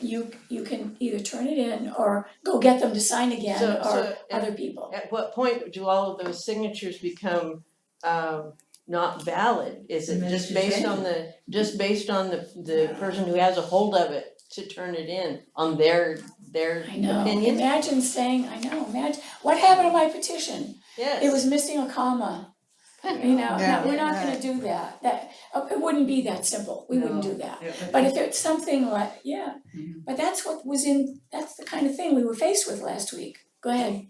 you can either turn it in or go get them to sign again So- or so- other people. at what point do all of those signatures become not valid? Is it Then just you based change on the person who has a hold of it to turn it in on their I know, opinion? imagine saying, imagine, what happened to my petition? Yes. It was missing a comma, you know, Yeah. we're not gonna do that, it wouldn't be that simple, we wouldn't do that. But if it's something like, yeah, but that's that's the kind of thing we were faced with last week, go ahead.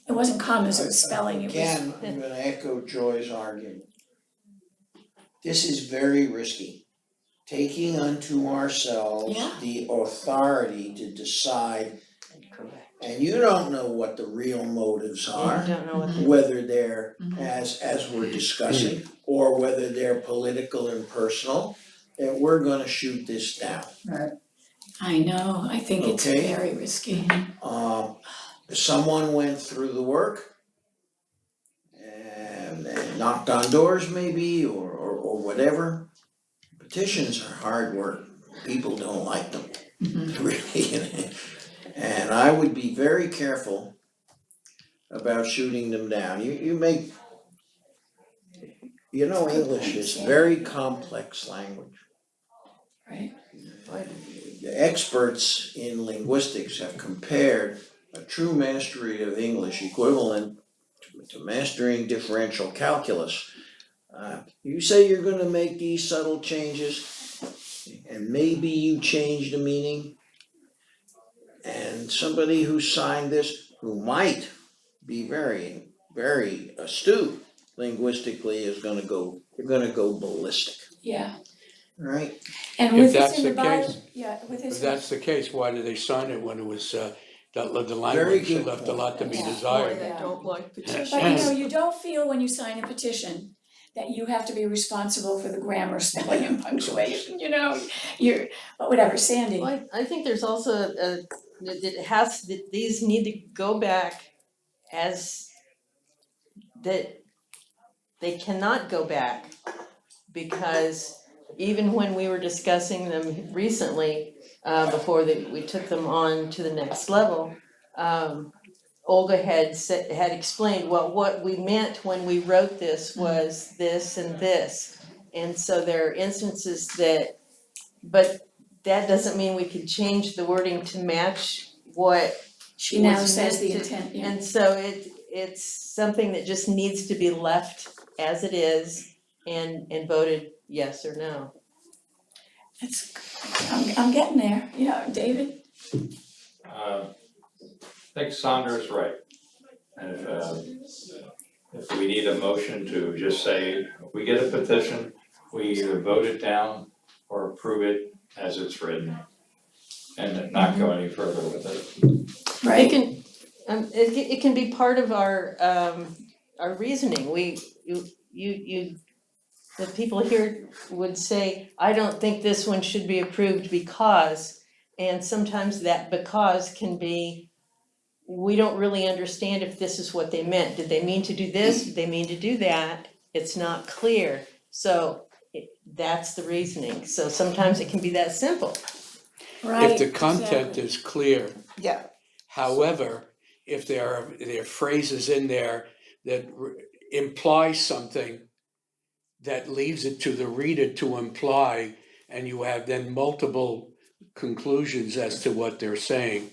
It wasn't commas or spelling, it was. Again, I'm gonna echo Joy's argument. This is very risky. Taking unto ourselves Yeah. the authority to decide, and you don't know what the real motives are. You don't know what Whether they're, as we're discussing, or whether they're political and personal, that we're gonna shoot this down. I know, I think it's Okay. very risky. Someone went through the work and they knocked on doors maybe, or whatever. Petitions are hard work, people don't like them, really. And I would be very careful about shooting them down. You make, English is very complex language. Right. The experts in linguistics have compared a true mastery of English equivalent to mastering differential calculus. You say you're gonna make these subtle changes, and maybe you change the meaning. And somebody who signed this, who might be very, very astute linguistically, they're gonna go ballistic, Yeah, right? and If with this that's in the the Bible, case- yeah, with this. If that's the case, why did they sign it when it was, the Very language good left a lot to be point. Boy, desired? I don't like petitions. But you don't feel when you sign a petition that you have to be responsible for the grammar, spelling and punctuation, but whatever, Sandy. Well, I think there's also that these need to go back as that they cannot go back because even when we were discussing them recently, before we took them on to the next level, Olga had explained, well, what we meant when we wrote this was this and this. And so there are instances but that doesn't mean we could change the wording to match what She now was says meant the to- intent, yeah. And so it's something that just needs to be left as it is and voted yes or no. I'm getting there, David? I think Sandra's right. And if we need a motion to just say, if we get a petition, we either vote it down or approve it as it's written. And not go any further with it. It can, it can be part of our reasoning, the people here would say, I don't think this one should be approved because, and sometimes that because can be, we don't really understand if this is what they meant, did they mean to do this, did they mean to do that, it's not clear, so that's the reasoning, so sometimes it can be that simple. Right, If the content exactly. is clear, Yeah, however, if there are phrases in there that imply something that leaves it to the reader to imply, and you have then multiple conclusions as to what they're saying.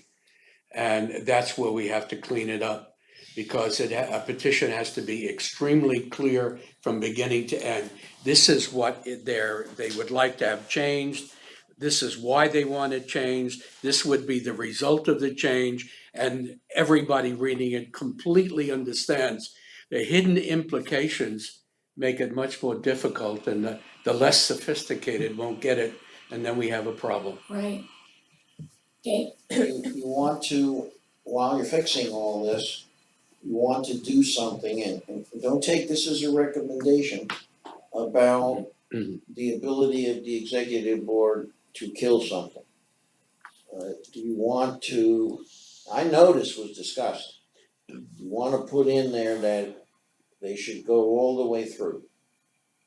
And that's where we have to clean it up. because a petition has to be extremely clear from beginning to end. This is what they would like to have changed. This is why they want it changed. This would be the result of the change. And everybody reading it completely understands. The hidden implications make it much more difficult, and the less sophisticated won't get it, and then we have a problem. Right. Okay, You want to, while you're fixing all this, you want to do something, and don't take this as a recommendation about Mhm. the ability of the executive board to kill something. Do you want to, I know this was discussed, you wanna put in there that they should go all the way through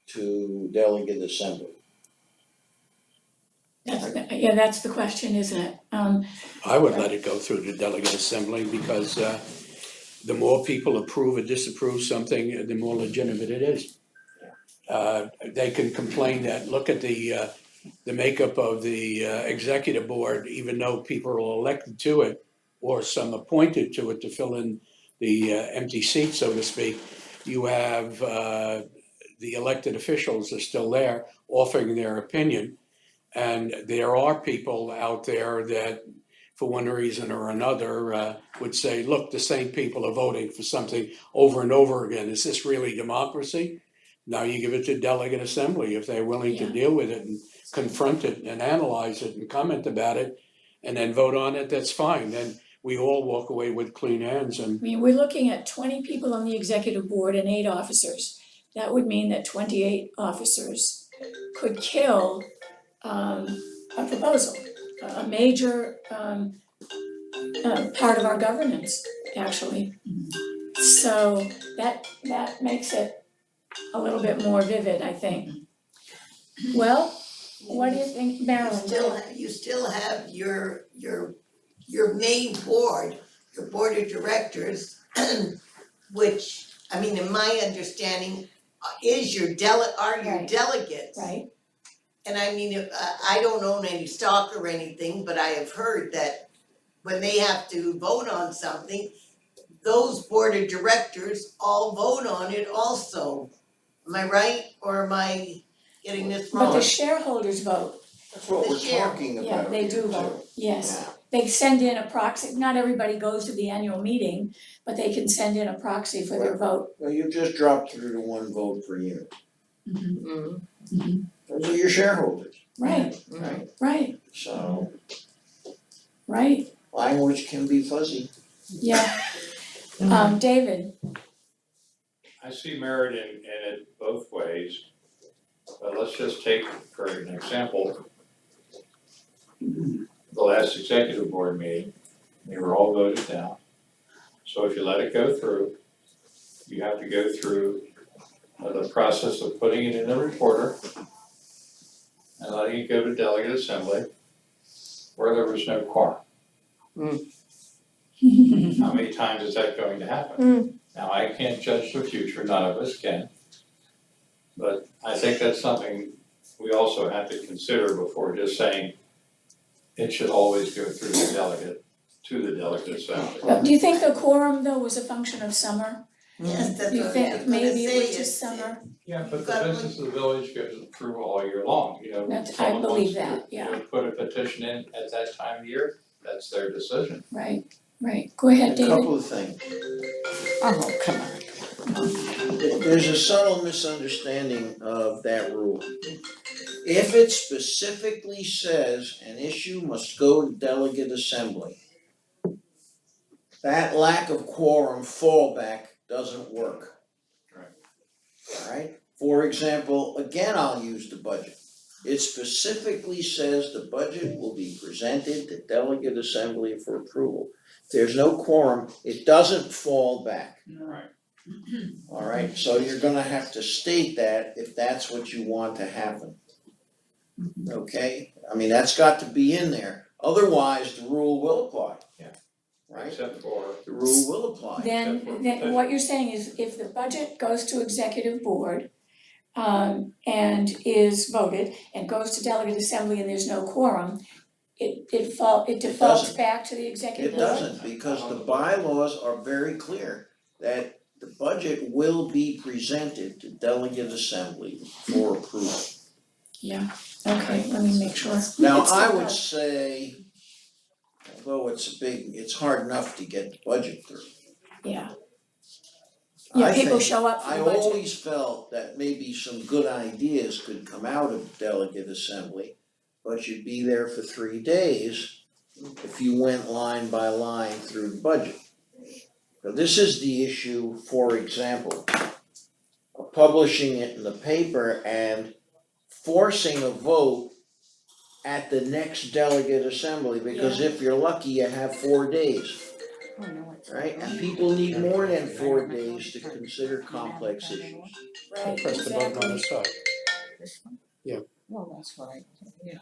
to delegate assembly. that's the question, isn't it? I would let it go through the delegate assembly because the more people approve or disapprove something, the more legitimate it is. They can complain that, look at the makeup of the executive board, even though people are elected to it or some appointed to it to fill in the empty seat, so to speak. You have the elected officials are still there offering their opinion. And there are people out there that, for one reason or another, would say, look, the same people are voting for something over and over again. Is this really democracy? Now you give it to delegate assembly if they're willing to Yeah. deal with it and confront it and analyze it and comment about it and then vote on it, that's fine. Then we all walk away with clean hands and I mean, we're looking at 20 people on the executive board and 8 officers. That would mean that 28 officers could kill a proposal, a major part of our governance, actually. So that makes it a little bit more vivid, I think. Well, what do you think, Marilyn? You still have your main board, your board of directors, which, I mean, in my understanding, is your Right. delegates. Right, And I mean, I don't own any stock or anything, but I have heard that when they have to vote on something, those board of directors all vote on it also. Am I right, or am I getting this but wrong? the shareholders vote, That's what The we're share. talking about yeah, they here, do too. vote, yes. Yeah. They send in a proxy, not everybody goes to the annual meeting, but they can send in a proxy for their vote. Well, you just dropped through to one vote per unit. Mm. Those are your shareholders, Right, right? right, So right, language can be fuzzy. yeah. David, I see merit in it both ways. But let's just take, for an example, the last executive board meeting, they were all voted down. So if you let it go through, you have to go through the process of putting it in the reporter and letting it go to delegate assembly where there was no quorum. How many times is that going to happen? Now, I can't judge the future, none of us can. But I think that's something we also have to consider before just saying it should always go through the delegate, to the delegate assembly. do you think the quorum though was a function of summer? Yes, that's Do you what I was think gonna maybe it was say, just summer? Yeah, but the business of the village goes through all year long, you know. That's- I someone believe wants to, that, yeah. you know, put a petition in at that time of year, that's their decision. Right, right, go ahead, A David. couple of things. Oh, come on. There's a subtle misunderstanding of that rule. If it specifically says an issue must go to delegate assembly, that lack of quorum fallback doesn't work. Right. Alright, for example, again, I'll use the budget. It specifically says the budget will be presented to delegate assembly for approval. If there's no quorum, it doesn't fall back. Right. Alright, so you're gonna have to state that if that's what you want to happen. Okay, I mean, that's got to be in there, otherwise the rule will apply. Yeah. Right, Except for, the rule will apply. Then what you're saying is if the budget goes to executive board and is voted and goes to delegate assembly and there's no quorum, it defaults doesn't. back to the executive It board? doesn't, because the bylaws are very clear. that the budget will be presented to delegate assembly for approval. Yeah, okay, let me make sure. Now, It's I still would up. say, although it's hard enough to get the budget through. Yeah. Yeah, I people think- show up for I the budget. always felt that maybe some good ideas could come out of delegate assembly, but you'd be there for 3 days if you went line by line through the budget. So this is the issue, for example, of publishing it in the paper and forcing a vote at the next delegate assembly, because if you're lucky, you have 4 days. Right, and people need more than 4 days to consider complex issues. Right, Press the button on the exactly. side. This one? Yeah. Well, that's what I, yeah.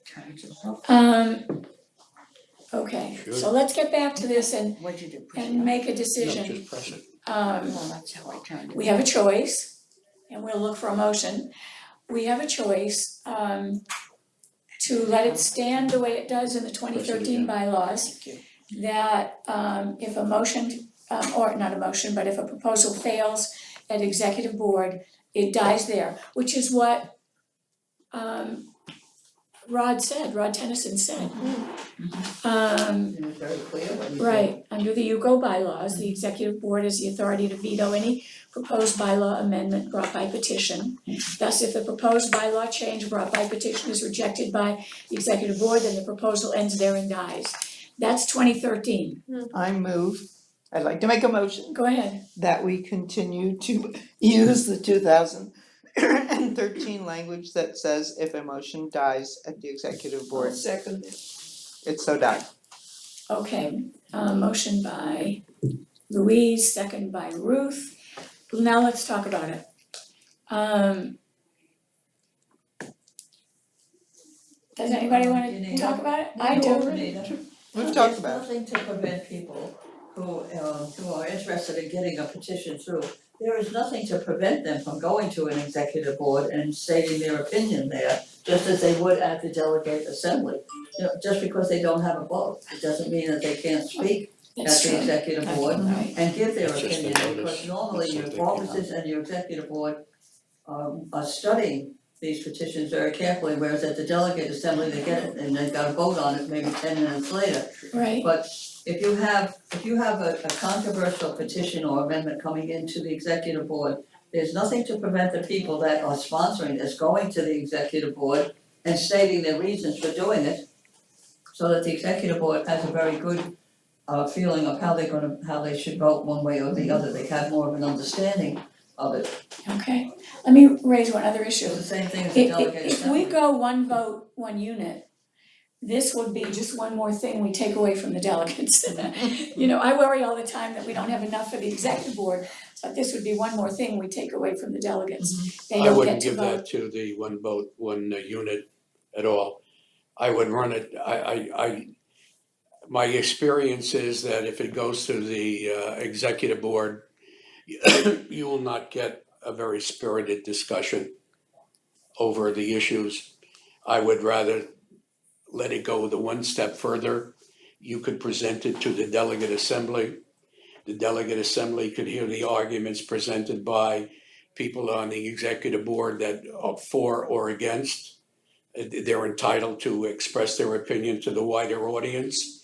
Turn to the- Okay, Should. so let's get back to this and What'd you do? Push it and up? make a No, decision. just press it. Um, Well, that's how I turned it. we have a choice, and we'll look for a motion. We have a choice, to let it stand the way it does in the 2013 bylaws. That, if a motion, or not a motion, but if a proposal fails at executive board, it dies there, which is what, Rod Tennyson said. It was very clear what he said. Right, under the UCO bylaws, the executive board has the authority to veto any proposed bylaw amendment brought by petition. Thus, if the proposed bylaw change brought by petition is rejected by the executive board, then the proposal ends there and dies. That's 2013. I move, I'd like to make a motion Go ahead. that we continue to use the 2013 language that says if a motion dies at the executive board, Second, it's so died. Okay, motion by Louise, second by Ruth. Now let's talk about it. Does anybody wanna talk about it? I do. We've talked about it. There's nothing to prevent people who are interested in getting a petition through. There is nothing to prevent them from going to an executive board and stating their opinion there, just as they would at the delegate assembly. You know, just because they don't have a vote, it doesn't mean that they can't speak at That's the true. executive board Right. and give their It's just the opinion, notice. because normally your Something, you know. offices and your executive board are studying these petitions very carefully, whereas at the delegate assembly, they get it and they've got to vote on it maybe 10 minutes later. Right, But if you have a controversial petition or amendment coming into the executive board, there's nothing to prevent the people that are sponsoring this going to the executive board and stating their reasons for doing it, so that the executive board has a very good feeling of how they should vote one way or the other. They have more of an understanding of it. okay. Let me raise one other issue. It's the same thing as the delegate If assembly. we go one vote, one unit, this would be just one more thing we take away from the delegates. You know, I worry all the time that we don't have enough for the executive board, but this would be one more thing we take away from the delegates. They I don't wouldn't get to give vote. that to the one vote, one unit at all. I would run it, my experience is that if it goes to the executive board, you will not get a very spirited discussion over the issues. I would rather let it go the one step further. You could present it to the delegate assembly. The delegate assembly could hear the arguments presented by people on the executive board that are for or against. They're entitled to express their opinion to the wider audience.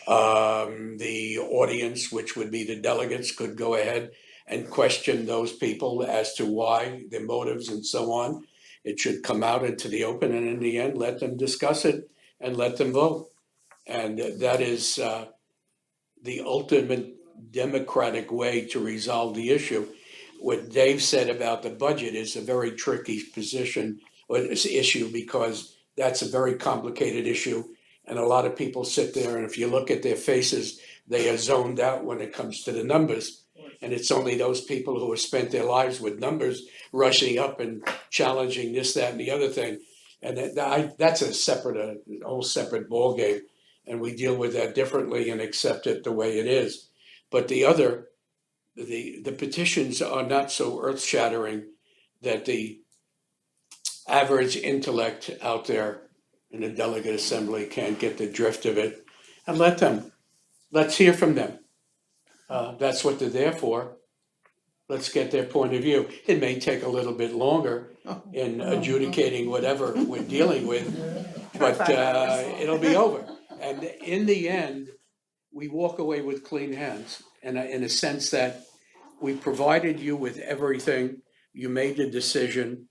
The audience, which would be the delegates, could go ahead and question those people as to why, their motives and so on. It should come out into the open, and in the end, let them discuss it and let them vote. And that is the ultimate democratic way to resolve the issue. What Dave said about the budget is a very tricky position or issue, because that's a very complicated issue. And a lot of people sit there, and if you look at their faces, they are zoned out when it comes to the numbers. And it's only those people who have spent their lives with numbers rushing up and challenging this, that, and the other thing. And that's a whole separate ballgame. And we deal with that differently and accept it the way it is. But the petitions are not so earth-shattering that the average intellect out there in the delegate assembly can't get the drift of it. And let them. let's hear from them. That's what they're there for. Let's get their point of view. It may take a little bit longer in adjudicating whatever we're dealing with, but it'll be over. And in the end, we walk away with clean hands, in a sense that we provided you with everything, you made the decision,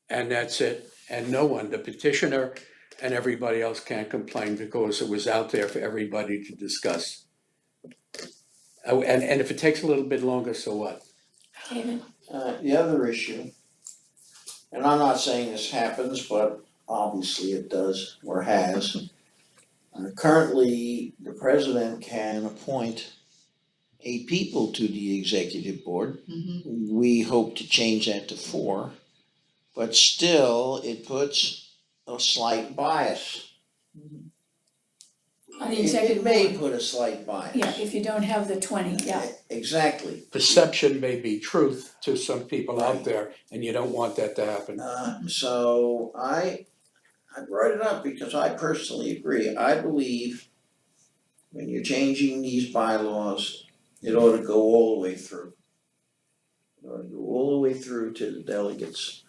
and that's it. And no one, the petitioner and everybody else can't complain because it was out there for everybody to discuss. And if it takes a little bit longer, so what? David? The other issue, and I'm not saying this happens, but obviously it does or has. Currently, the president can appoint 8 people to the executive board. We hope to change that to 4, but still, it puts a slight bias. On the executive It may board. put a slight bias. Yeah, if you don't have the 20, yeah. Exactly. Perception may be truth to some people out there, and you don't want that to happen. So I brought it up because I personally agree. I believe when you're changing these bylaws, it ought to go all the way through. It ought to go all the way through to the delegates.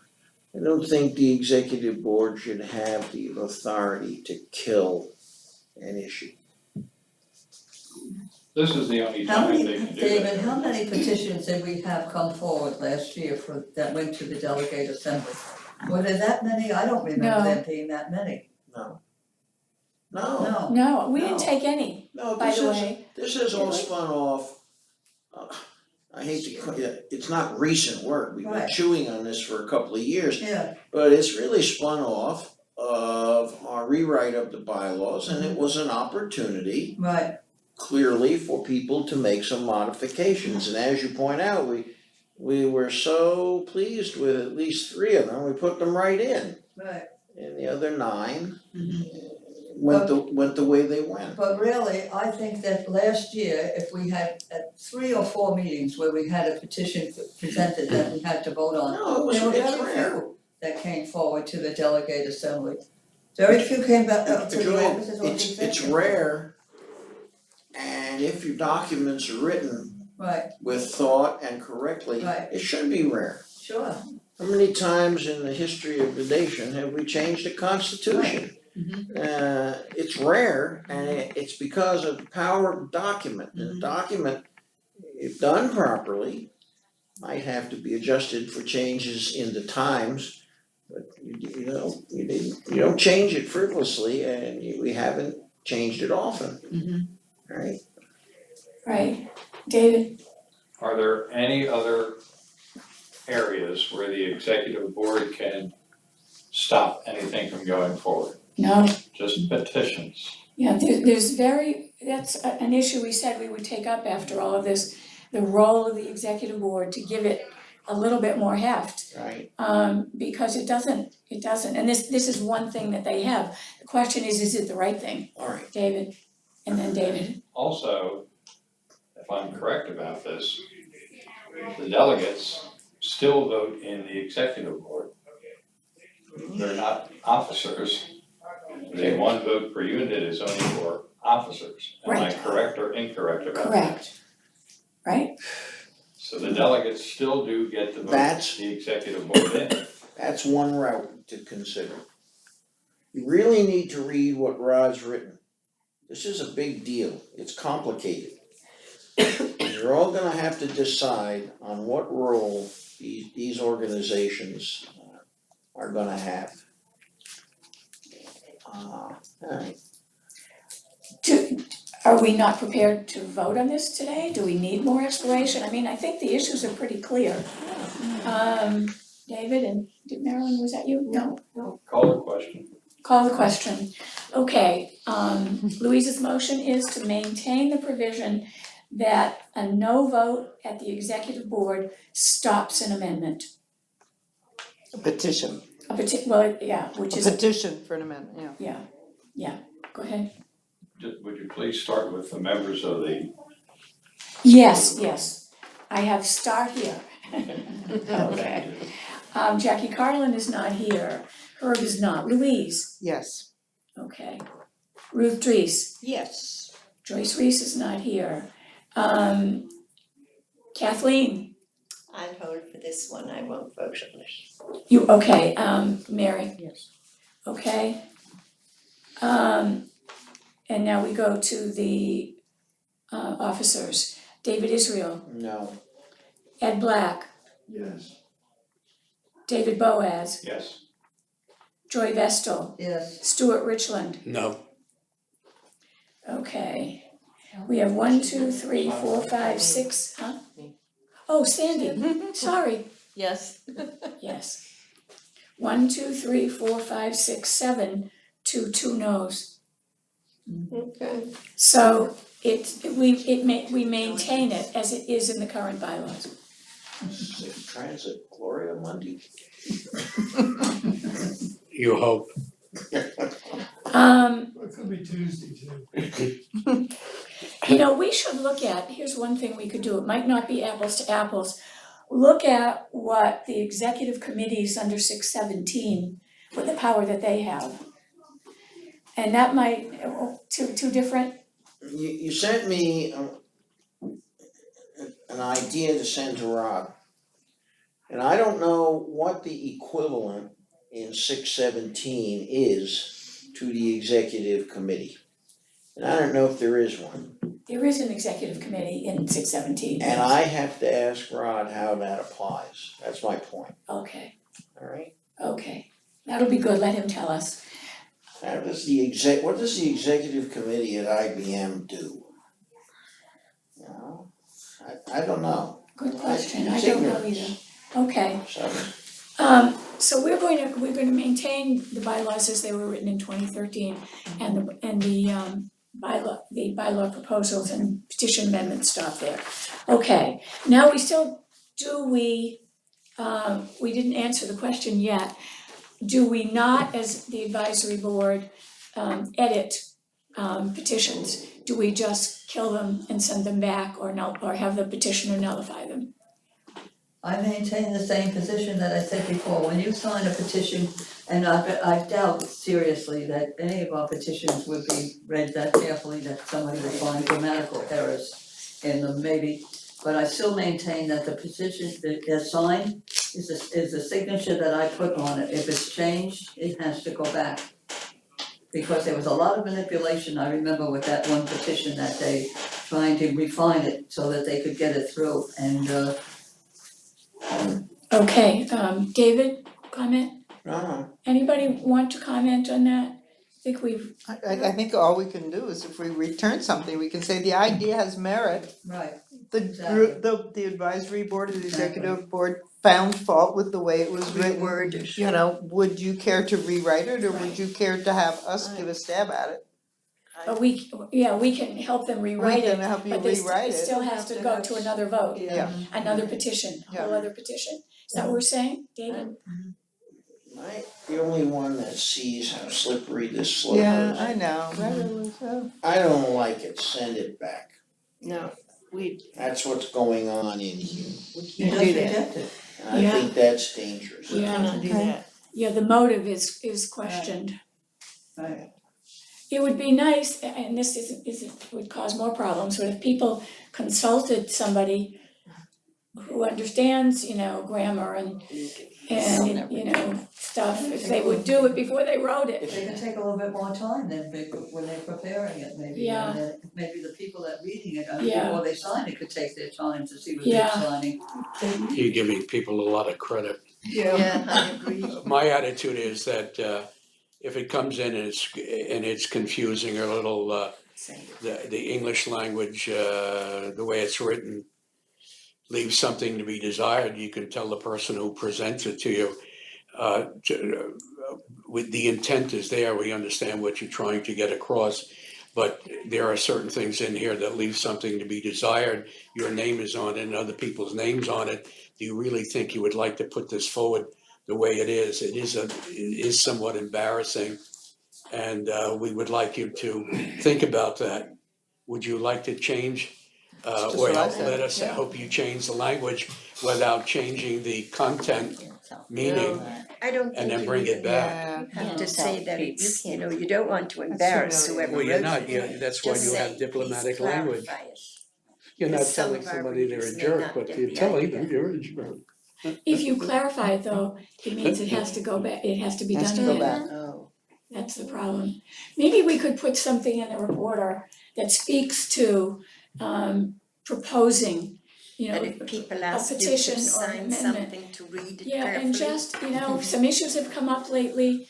I don't think the executive board should have the authority to kill an issue. This is the only How time many, they can do that. David, how many petitions did we have come forward last year that went to the delegate assembly? Were there that many? I don't remember No. there being that many. No, No, we didn't No. take any, no, by this the is, way. this is all Really? spun off. I hate to, it's not recent work. We've been Right. chewing on this for a couple of years. Yeah, But it's really spun off of our rewrite of the bylaws, and it was an opportunity right, clearly for people to make some modifications. And as you point out, we were so pleased with at least 3 of them, we put them right in. right. And the other 9 Mm-hmm. went the way they went. But really, I think that last year, if we had 3 or 4 meetings where we had a petition presented that we had to vote on, No, there were it's very rare. few that came forward to the delegate assembly. Very few came back to the Joanne, offices or the it's executive. rare. And if your documents are written Right, with thought and correctly, Right. it should be rare. sure, How many times in the history of the nation have we changed the constitution? It's rare, and it's because of the power of the document. The document, if done properly, might have to be adjusted for changes in the times. But you don't change it frivolously, and we haven't changed it often, right? Right? David? Are there any other areas where the executive board can stop anything from going forward? No. Just petitions? Yeah, that's an issue we said we would take up after all of this, the role of the executive board to give it a little bit more heft. Right. Because it doesn't, and this is one thing that they have. The question is it the right thing? All right. David, and then David. Also, if I'm correct about this, the delegates still vote in the executive board. They're not officers. The 1 vote per unit is only for officers. Am I Right. correct or incorrect about that? Correct. Right? So the delegates still do get to vote That's- the executive board in. That's one route to consider. You really need to read what Rod's written. This is a big deal, it's complicated. You're all gonna have to decide on what role these organizations are gonna have. Alright, Are we not prepared to vote on this today? Do we need more exploration? I mean, I think the issues are pretty clear. David and Marilyn, was that you? No? Call the question. Call the question. Okay, Louise's motion is to maintain the provision that a no vote at the executive board stops an amendment. A petition, Which a is, petition for an amendment, yeah. go ahead. Would you please start with the members of the, Yes, I have start here. Okay. Jackie Carlin is not here, Herb is not, Louise, Yes. okay. Ruth Dries, Yes. Joyce Reese is not here. Kathleen, I'll hold for this one, I won't vote on it. you, okay, Mary, Yes. okay? And now we go to the officers. David Israel, No. Ed Black, Yes. David Boaz, Yes. Joy Vestal, Yes, Stuart Richland. No, Okay, we have 1, 2, 3, 4, 5, 6, huh? Oh, Sandy, sorry, Yes. yes. 1, 2, 3, 4, 5, 6, 7, 2 no's. Okay. So we maintain it as it is in the current bylaws. Safe Transit, Gloria Mundi. you hope. It could be Tuesday too. You know, we should look at, here's one thing we could do, it might not be apples to apples. Look at what the executive committees under 617, what the power that they have. And that might, two different, You sent me an idea to send to Rob. And I don't know what the equivalent in 617 is to the executive committee. And I don't know if there is one. there is an executive committee in 617. And I have to ask Rod how that applies. That's my point, Okay, alright? okay, that'll be good, let him tell us. What does the executive committee at IBM do? You know, I don't know, Good question, I It's don't know ignorance. either. Okay, so. so we're going to maintain the bylaws as they were written in 2013 and the bylaw proposals and petition amendments stop there. Okay, now we didn't answer the question yet. Do we not, as the advisory board, edit petitions? Do we just kill them and send them back or have the petitioner nullify them? I maintain the same position that I said before, when you sign a petition, and I doubt seriously that any of our petitions would be read that carefully, that somebody would find grammatical errors in them maybe, but I still maintain that the petition that is signed is the signature that I put on it. If it's changed, it has to go back. Because there was a lot of manipulation, I remember with that one petition that day, trying to refine it so that they could get it through, and Okay, David, comment? No, Anybody want to comment on that? I think we've, I think all we can do is if we return something, we can say the idea has merit. right, The group, the advisory board or the executive board found fault with the way it was written. Reworded. You know, would you care to rewrite it or would you care to have us give a stab at it? but we can help them rewrite We it, can help you but rewrite it it. still has to go to another vote, Yeah. another petition, a whole other petition. Is that what we're saying, David? the only one that sees how slippery this slope is. Yeah, I know, I don't like it, send it back. No, we, That's what's going on in here. we you can't just do that. reject it. And I think that's dangerous. We cannot do Okay. that. Yeah, the motive is questioned. Right. It would be nice, and this would cause more problems, but if people consulted somebody who understands, grammar and stuff, if they would do it before they wrote it. They can take a little bit more time than when they're preparing it, maybe, Yeah. and then maybe the people that reading it, Yeah. before they sign it, could take their time to see what Yeah. they're signing. You're giving people a lot of credit. Yeah, I agree. My attitude is that if it comes in and it's confusing or a little, the English language, the way it's written leaves something to be desired, you can tell the person who presents it to you, with the intent is there, we understand what you're trying to get across. But there are certain things in here that leave something to be desired. Your name is on it and other people's names on it. Do you really think you would like to put this forward the way it is? It is somewhat embarrassing. And we would like you to think about that. Would you like to change just or what I help, said, let us yeah. help you change the language without changing the content meaning, I don't and think then you bring it even back. have to say that You it's, you can't. know, you don't want to embarrass whoever Well, wrote you're it. not, that's why Just you say, have diplomatic language. please clarify it. You're not Because some telling of our somebody they're a readers may jerk, not but get you're the telling idea. them you're a jerk. If you clarify it though, it means it has to go back, it has to be Has done to go again. back. Oh, That's the problem. Maybe we could put something in the reporter that speaks to proposing, you know, but if people ask you petition to or sign amendment. something to read it Yeah, carefully. and just, you know, some issues have come up lately.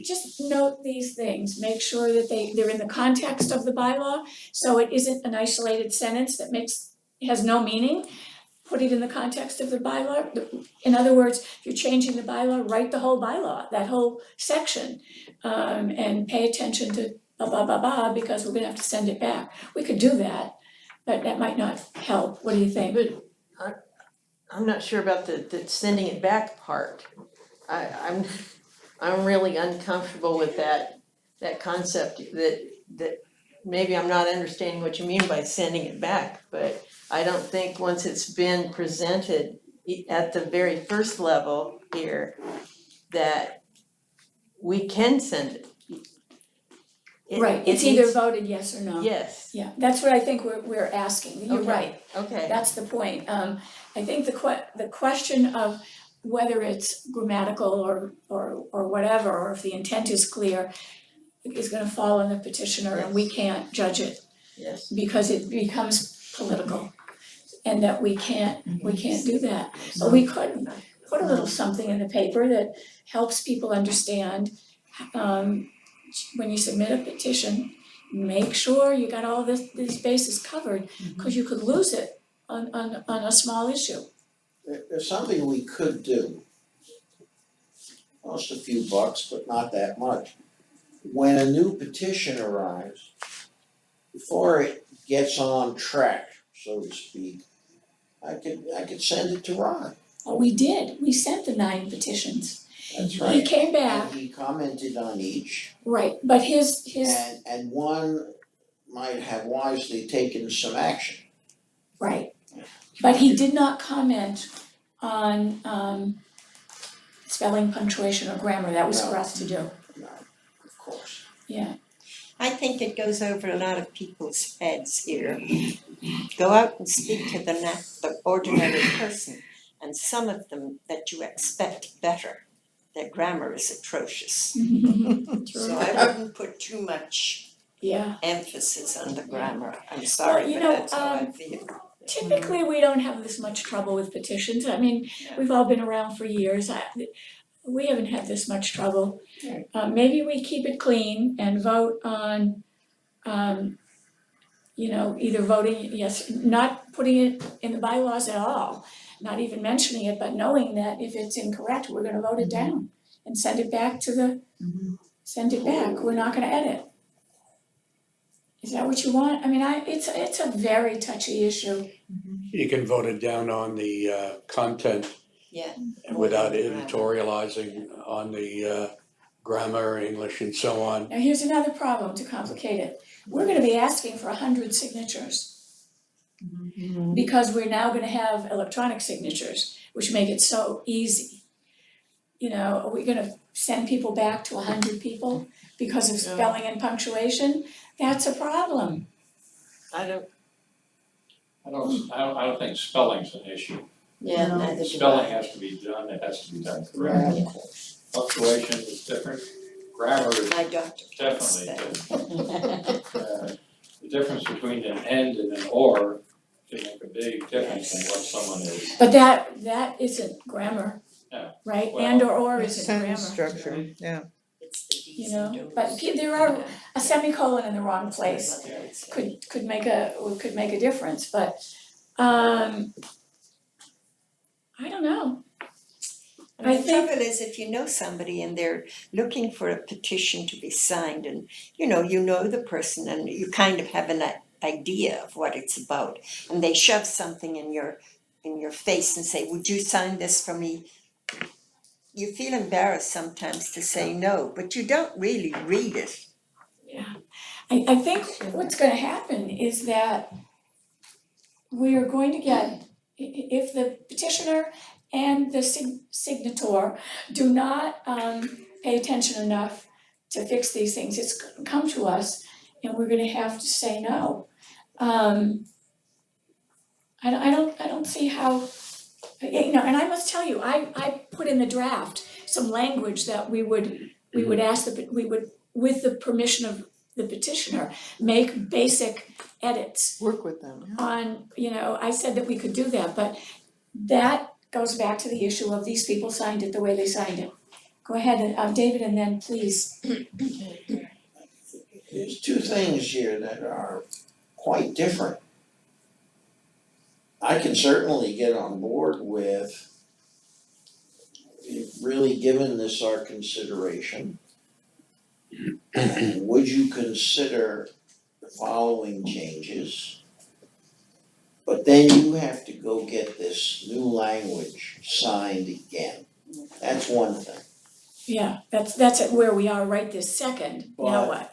Just note these things, make sure that they're in the context of the bylaw, so it isn't an isolated sentence that has no meaning. Put it in the context of the bylaw. In other words, if you're changing the bylaw, write the whole bylaw, that whole section. And pay attention to blah, blah, blah, blah, because we're gonna have to send it back. We could do that, but that might not help. What do you think? But I'm not sure about the sending it back part. I'm really uncomfortable with that concept that maybe I'm not understanding what you mean by sending it back, but I don't think once it's been presented at the very first level here, that we can send it. Right, it's either voted yes or no. Yes, Yeah, that's what I think we're asking. You're Okay. right. okay. That's the point. I think the question of whether it's grammatical or whatever, or if the intent is clear, is gonna fall on the petitioner and we can't judge it Yes. because it becomes political. And that we can't do that. But we could put a little something in the paper that helps people understand, when you submit a petition, make sure you got all these bases covered, cause you could lose it on a small issue. There's something we could do. Cost a few bucks, but not that much. When a new petition arrives, before it gets on track, so to speak, I could send it to Ron. Oh, we did, we sent the 9 petitions. That's He right. came back, And he commented on each, right, but his, and one might have wisely taken some action. right. But he did not comment on spelling, punctuation, or grammar, that was for us to do, No, of course. yeah. I think it goes over a lot of people's heads here. Go out and speak to the ordinary person, and some of them that you expect better, their grammar is atrocious. So I wouldn't put too much Yeah, emphasis on the grammar. I'm sorry, you but know, that's how I feel. typically we don't have this much trouble with petitions, I mean, we've all been around for years, we haven't had this much trouble. Maybe we keep it clean and vote on, you know, either voting yes, not putting it in the bylaws at all, not even mentioning it, but knowing that if it's incorrect, we're gonna vote it down and send it back send it back, we're not gonna edit. Is that what you want? I mean, it's a very touchy issue. You can vote it down on the content Yeah. without Grammar. editorializing on the grammar, English and so on. Now, here's another problem to complicate it. We're gonna be asking for 100 signatures. Because we're now gonna have electronic signatures, which make it so easy. You know, are we gonna send people back to 100 people because of spelling and punctuation? That's a problem. I don't, I don't think spelling's an issue. yeah, neither do I. Spelling has to be done, it has to be done correctly. Punctuation is different, grammar is My doctor. definitely different. The difference between an and an or can make a big difference in what someone is. But that isn't grammar. Yeah. Right? Well- And or isn't grammar. Sentence structure, yeah. It's the You D's know, and don'ts. but there are, a semicolon in the wrong place That's what I would say. could make a difference, but I don't know. And I the think- trouble is, if you know somebody and they're looking for a petition to be signed and, you know the person and you kind of have an idea of what it's about, and they shove something in your face and say, would you sign this for me? You feel embarrassed sometimes to say no, but you don't really read it. I think what's gonna happen is that we are going to get, if the petitioner and the signator do not pay attention enough to fix these things, it's gonna come to us and we're gonna have to say no. I don't see how, and I must tell you, I put in the draft some language that we would ask with the permission of the petitioner, make basic edits Work with them. on, I said that we could do that, but that goes back to the issue of these people signed it the way they signed it. Go ahead, David, and then please. There's two things here that are quite different. I can certainly get on board with, we've really given this our consideration. Would you consider the following changes? But then you have to go get this new language signed again. That's one thing. Yeah, that's at where we are right this second, now what?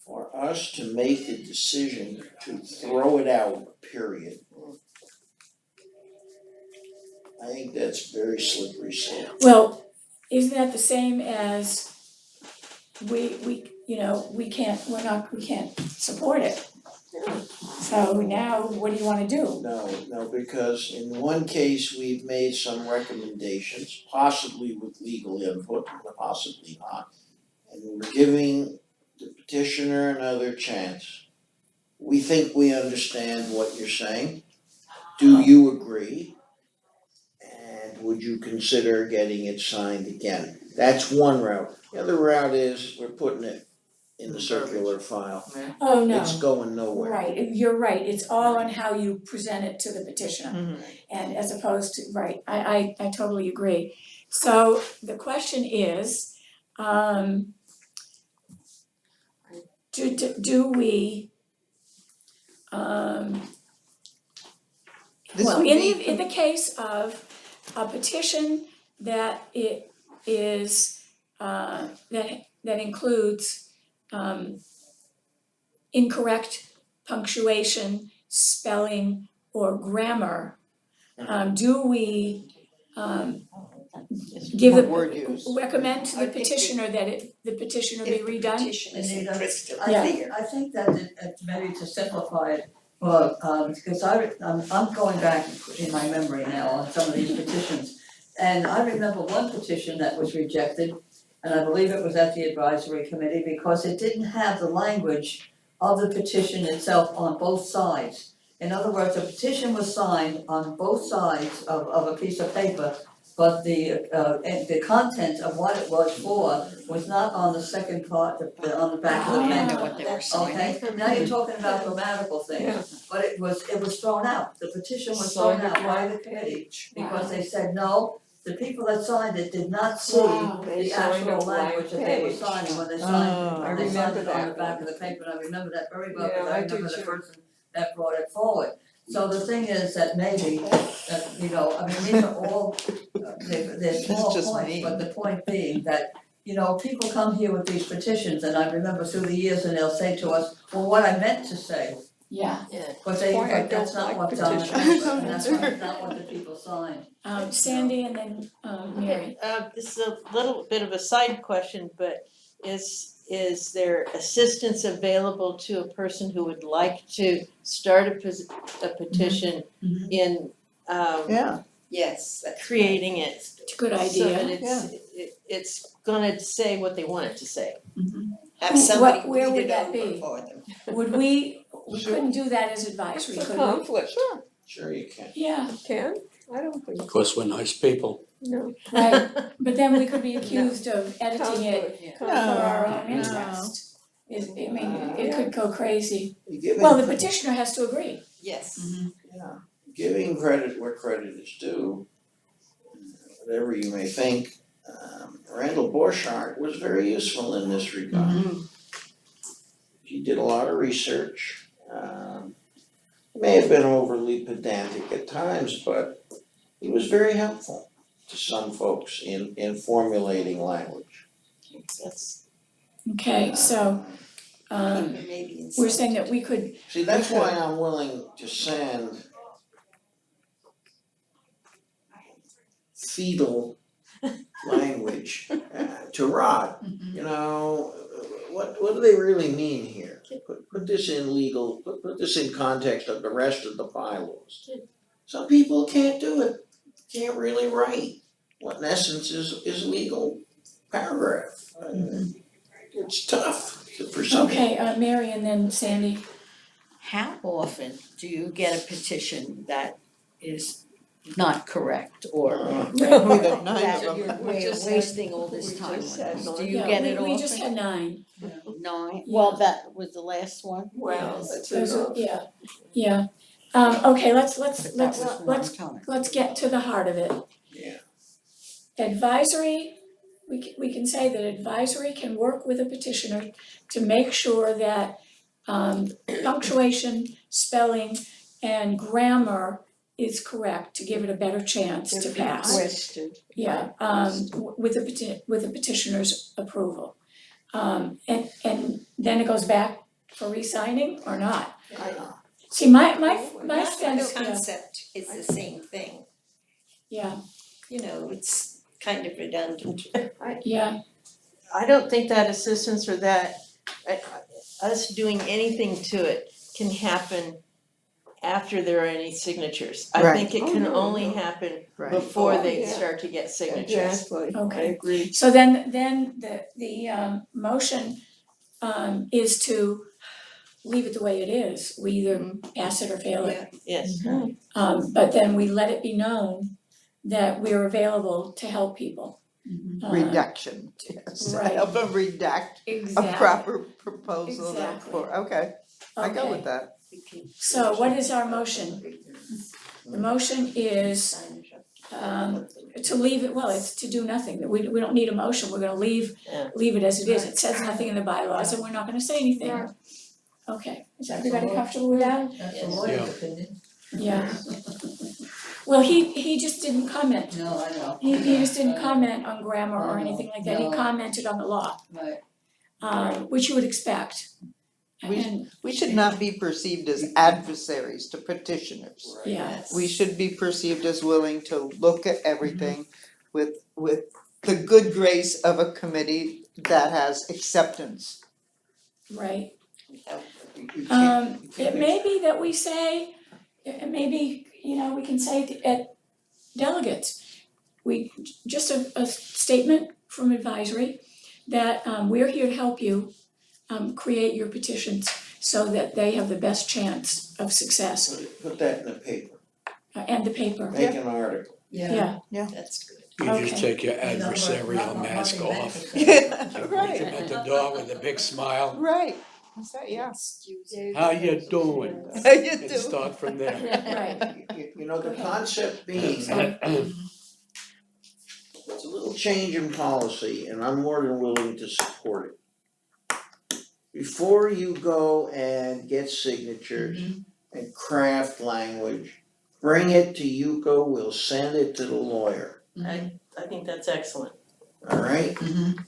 For us to make the decision to throw it out, period. I think that's very slippery slope. Well, isn't that the same as we can't support it? So now, what do you wanna do? No, because in one case, we've made some recommendations, possibly with legal input, possibly not. And we're giving the petitioner another chance. We think we understand what you're saying. Do you agree? And would you consider getting it signed again? That's one route. The other route is we're putting it in the circular file. Oh, no. It's going nowhere. Right, you're right, it's all on how you present it to the petitioner. Mhm. And as opposed to, right, I totally agree. So the question is, do we, This well, would in be- the case of a petition that it is, that includes incorrect punctuation, spelling, or grammar, do we give What word the, use? recommend to the I think petitioner that the petitioner be redone? Petition is Anita, crystal Yeah. clear. I think that maybe to simplify it, well, because I'm going back in my memory now on some of these petitions. And I remember one petition that was rejected, and I believe it was at the advisory committee because it didn't have the language of the petition itself on both sides. In other words, the petition was signed on both sides of a piece of paper, but the content of what it was for was not on the second part, on the back of the Oh. I paper. know what they were signing. Okay, now you're talking about grammatical things, but it was thrown out, the petition was thrown out by the committee, because they said, no, the people that signed it did not see Wow. They the signed a actual blank language that they were page. signing when they Oh. signed, I when they signed remember it on the that back one. of the paper, and I remember that very well, Yeah, because I I do remember the too. person that brought it forward. So the thing is that maybe, these are all, they're small just points, me. but the point being that, people come here with these petitions, and I remember through the years, and they'll say to us, well, what I meant to say, Yeah, but Why I that's don't not like what's on the petitions. paper, and that's not what the people signed. Sandy and then Mary. This is a little bit of a side question, but is there assistance available to a person who would like to start a petition Mhm. in Yeah, Yes, that's creating it? It's a good So idea. that it's gonna say what they want it to say. have somebody Where would read it that over be? for them. We couldn't do that as advisory, It's a could we? conflict. Sure. Sure you can. Yeah, Can, I don't think, Because we're nice people. no. right, but then we could be accused of editing it Conflict. for our own No. interest. It could go crazy. Giving- Well, the petitioner has to agree. Yes. Yeah, giving credit where credit is due, whatever you may think, Randall Borchardt was very useful in this regard. He did a lot of research, may have been overly pedantic at times, but he was very helpful to some folks in formulating language. Okay, so Maybe in we're some- saying that we could, See, that's why I'm willing to send fetal language to Rod. You know, what do they really mean here? Put this in legal, put this in context of the rest of the bylaws. Some people can't do it, can't really write what in essence is legal paragraph. It's tough for some. okay, Mary and then Sandy. How often do you get a petition that is not correct or We got 9 of that them. you're wasting all this we time just on had this? nine. Do you Yeah, get it often? we just had 9. 9, well, that was the last one? Well, that's Those are- enough. Yeah. Okay, let's But that was one time. let's get to the heart of it. Yeah. Advisory, we can say that advisory can work with a petitioner to make sure that punctuation, spelling, and grammar is correct to give it a better chance to If pass. requested. Yeah, with the petitioner's approval. And then it goes back for re-signing or not? See, my That's why sense, the concept is the same thing, yeah, you know, it's kind of redundant. yeah, I don't think that assistance or that, us doing anything to it can happen after there are any signatures. I Right. think it can only happen Right. before Oh, they yeah. start to get signatures. Exactly, I Okay. agree. so then the motion is to leave it the way it is. We either pass it or fail it. Yes. But then we let it be known that we're available to help people. Redaction, yes, Right. help them redact a Exactly. proper proposal that Exactly. for, okay, I go with Okay, that. so what is our motion? The motion is to leave it, well, it's to do nothing, we don't need a motion, we're gonna leave it as it is, it says nothing in the bylaws and we're not gonna say anything. Okay, is everybody comfortable with that? That's a lawyer's opinion. Yeah. Well, he just didn't comment, No, I know. he just didn't comment on grammar or I know. anything like that, he No. commented on the law, Right. which you would expect. We- And, We should not be perceived as adversaries to petitioners. yeah, We should be perceived as willing to look at everything with the good grace of a committee that has acceptance. right. You can't- you It can't may be that we say, maybe, we can say at delegates, just a statement from advisory that we're here to help you create your petitions so that they have the best chance of success, Put that in the paper, and the paper, make an article. yeah, That's good. You just Okay. take your You know, but adversarial not mask nothing off. bad to say. You Right. meet him at the door with a big smile. Right, is that, yeah. How you doing? How you And do? start from there. right, You know, the concept being, it's a little change in policy and I'm more than willing to support it. Before you go and get signatures and craft language, bring it to Yuko, we'll send it to the lawyer, I think that's excellent. alright? And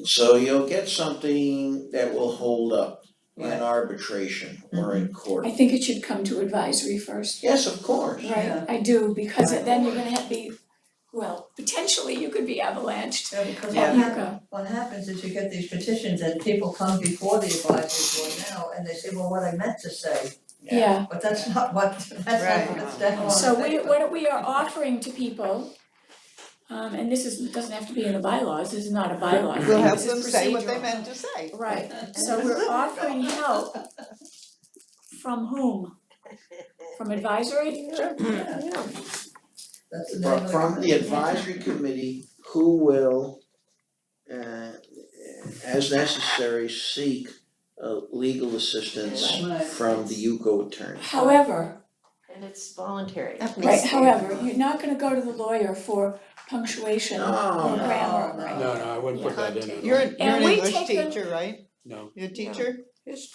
so you'll get something that will hold up in arbitration or in court. I think it should come to advisory first, Yes, of course. right, I do, because then you're gonna potentially you could be avalanched Yeah, because at what Yuko. what happens is you get these petitions and people come before the advisory board now and they say, well, what I meant to say, Yeah, but that's not what's definitely on so the paper. what we are offering to people, and this doesn't have to be in the bylaws, this is not a bylaw, We'll have this them is say what they procedural. meant to say. Right, so we're offering help from whom? From advisory? That's the name of From the advisory committee who will, as necessary, seek legal assistance Right. from the Yuko attorney. However, And it's voluntary. That right, makes- however, you're not gonna go to the lawyer for punctuation or No, grammar. no, No, no, I wouldn't put that in at all. You're an And we English take them- teacher, right? No, You're a teacher? yes.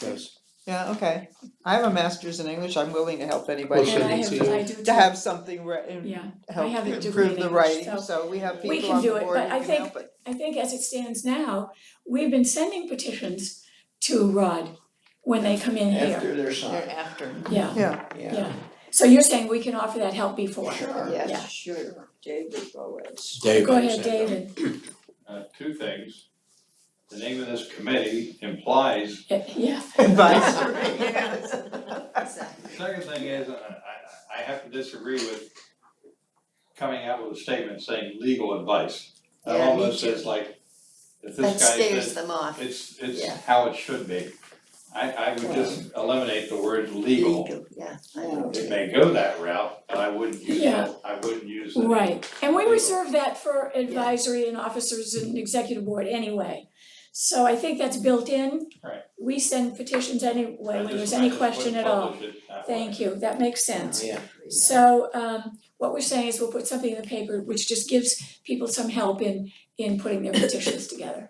Yeah, okay. I have a master's in English, I'm willing to help We'll anybody send And I it have, to you. I do too. to have something Yeah, help have a degree improve in the English, writing, so so we have we people can on do the it, board but who I can think- help it. I think as it stands now, we've been sending petitions to Rod when they come in here? After they're signed, After. Yeah, Yeah, yeah. So you're saying we can offer that help before? Sure. Yeah. Yes, sure, David Boaz. David. Go ahead, David. Two things. The name of this committee implies, Yeah. advisory, yes. the second thing is, I have to disagree with coming out with a statement saying legal advice. That Yeah, me almost too. is like, if That this guy scares says, them off. it's Yeah. how it should be. I would just eliminate the word legal. Yeah. It may go that route, but I wouldn't use Yeah. it, I wouldn't use it. Right, and we reserve that for advisory and officers and executive board anyway. So I think that's built in. Right. We send petitions anyway, I when just- there's I any just question wouldn't at all. publish it that way. Thank you, that makes sense. yeah. So what we're saying is we'll put something in the paper which just gives people some help in putting their petitions together.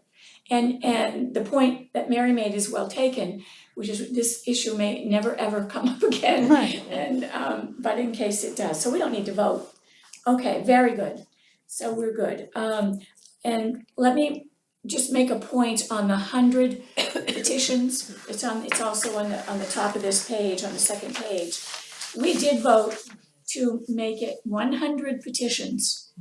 And the point that Mary made is well taken, which is this issue may never ever come up again. Right. And but in case it does, so we don't need to vote. Okay, very good. So we're good. And let me just make a point on the 100 petitions. It's also on the top of this page, on the second page. We did vote to make it 100 petitions,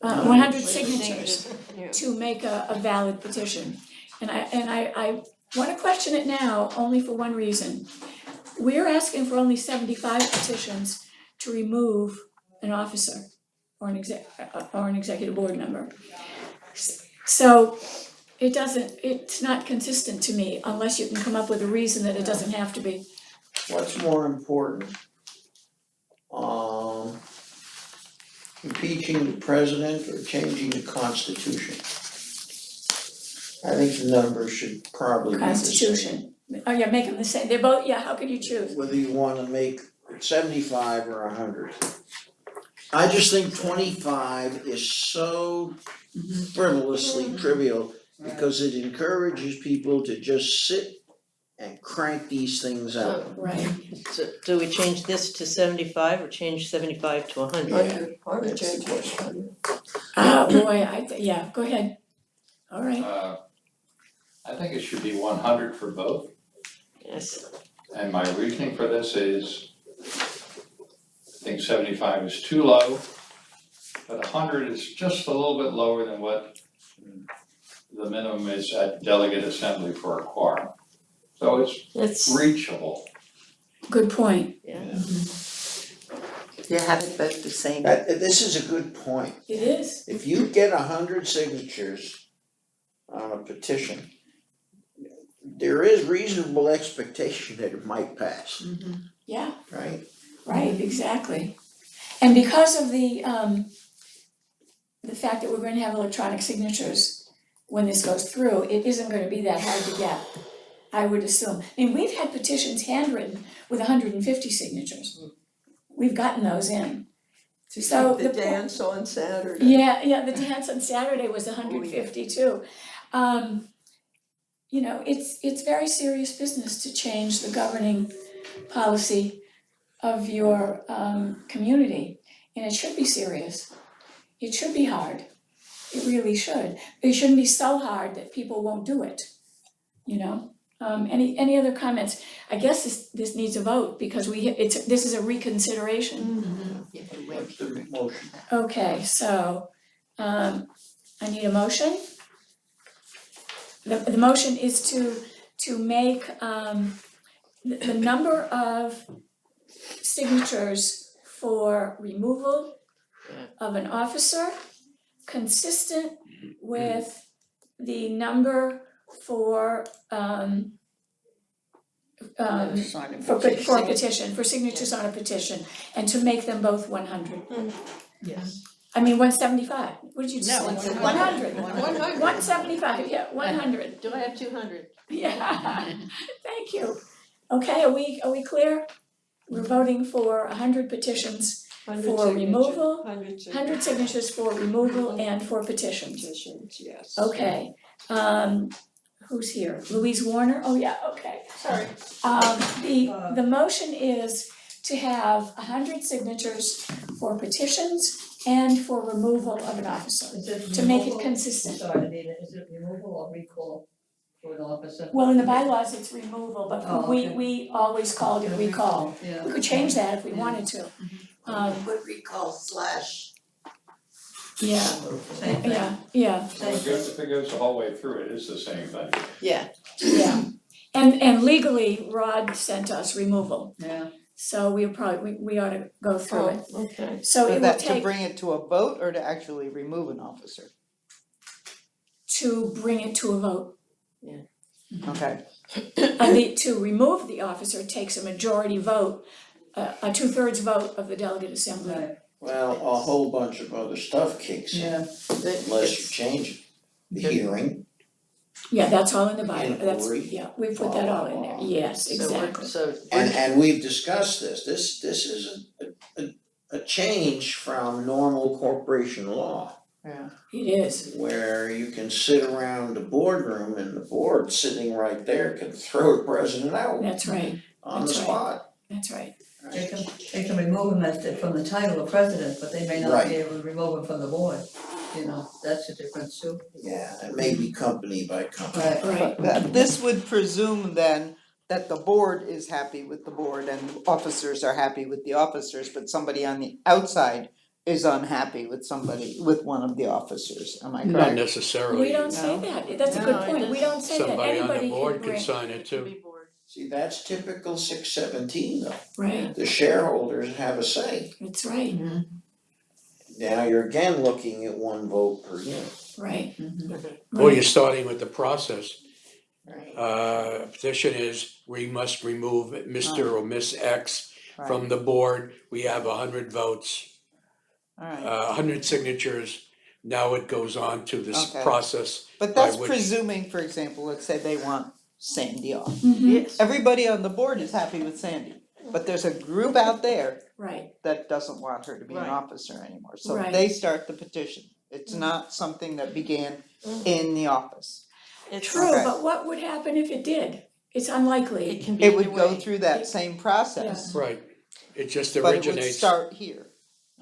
100 signatures to make a valid petition. And I wanna question it now, only for one reason. We're asking for only 75 petitions to remove an officer or an executive board member. So it's not consistent to me unless you can come up with a reason that it doesn't have to be. What's more important? Impeaching the president or changing the constitution? I think the numbers should probably be the same. Constitution. Oh yeah, make them the same. They're both, yeah, how can you choose? Whether you wanna make 75 or 100. I just think 25 is so frivolously trivial because it encourages people to just sit and crank these things out. Right. So do we change this to 75 or change 75 to 100? I would That's the change question. Boy, yeah, go ahead. All right. I think it should be 100 for both, Yes. and my reasoning for this is, I think 75 is too low, but 100 is just a little bit lower than what the minimum is at delegate assembly for a quorum. So it's That's, reachable. Good point. yeah. You have it both the same. This is a good point. It is. If you get 100 signatures on a petition, there is reasonable expectation that it might pass, Yeah, right? right, exactly. And because of the fact that we're going to have electronic signatures when this goes through, it isn't going to be that hard to get, I would assume. I mean, we've had petitions handwritten with 150 signatures. We've gotten those in. To So keep the the po- dance on Saturday. Yeah, the dance on Saturday was 150 too. You know, it's very serious business to change the governing policy of your community, and it should be serious. It should be hard. It really should. It shouldn't be so hard that people won't do it, you know? Any other comments? I guess this needs a vote because this is a reconsideration. What's the motion? Okay, so I need a motion. The motion is to make the number of signatures for removal of an officer consistent with the number for petition, for signatures on a petition, and to make them both 100. Yes. I mean 175, what did you say? No, 100. 100. 175, yeah, 100. Do I have 200? Yeah, thank you. Okay, are we clear? We're voting for 100 petitions, 100 For signature- removal, 100 signatures for removal and for petitions. petitions, yes. Okay, who's here? Louise Warner? Oh, yeah, okay, sorry. The motion is to have 100 signatures for petitions and for removal of an officer, to make it consistent. Sorry, Anita, is it removal or recall? for an officer? Well, in the bylaws, it's removal, but Oh, we okay. we always called it recall. Yeah. We could change that if we wanted to. Put recall slash. Yeah, Same thing. yeah, Well, if it goes the whole way through, it is the same thing. Yeah, yeah. And legally, Rod sent us removal, Yeah. so we ought to go through it. oh, okay. So it will That to take bring it to a vote or to actually remove an officer? to bring it to a vote. Okay, To remove the officer takes a majority vote, a 2/3 vote of the delegate assembly. Right, Well, a whole bunch of other stuff kicks in yeah. unless you change it. The hearing, Yeah, that's all in the bylaw, that's, Inquiry. yeah, we put that all in there, yes, exactly. and we've discussed this is a change from normal corporation law. yeah. It is, Where you can sit around the boardroom and the board sitting right there can throw the president out that's right, on the that's right. spot. that's right, They can remove him from the title of president, but they may not Right. be able to remove him from the board. You know, that's the difference too. Yeah, it may be company by company. Right. right, But this would presume then that the board is happy with the board and officers are happy with the officers, but somebody on the outside is unhappy with somebody, with one of the officers, am I Not correct? necessarily. we don't say that, that's a good No, it point, we don't say that, Somebody on anybody the can board bring, can sign it too. See, that's typical 617 though. right, The shareholders have a say. that's right, Now you're again looking at one vote per unit. right, Well, you're starting with the process. right, Petition is, we must remove Mr. or Miss X from Right, the board. We have 100 votes, alright, 100 signatures. Now it goes on to this Okay. process. but that's by which- presuming, for example, let's say they want Sandy off. mhm, Yes. Everybody on the board is happy with Sandy, but there's a group out there right, that doesn't want her to be an Right. officer anymore, so Right. they start the petition. It's not something that began in the office. It's, true, Okay. but what would happen if it did? It's unlikely. it can be It either would go way. through that same process, Right, it just but it would originates. start here,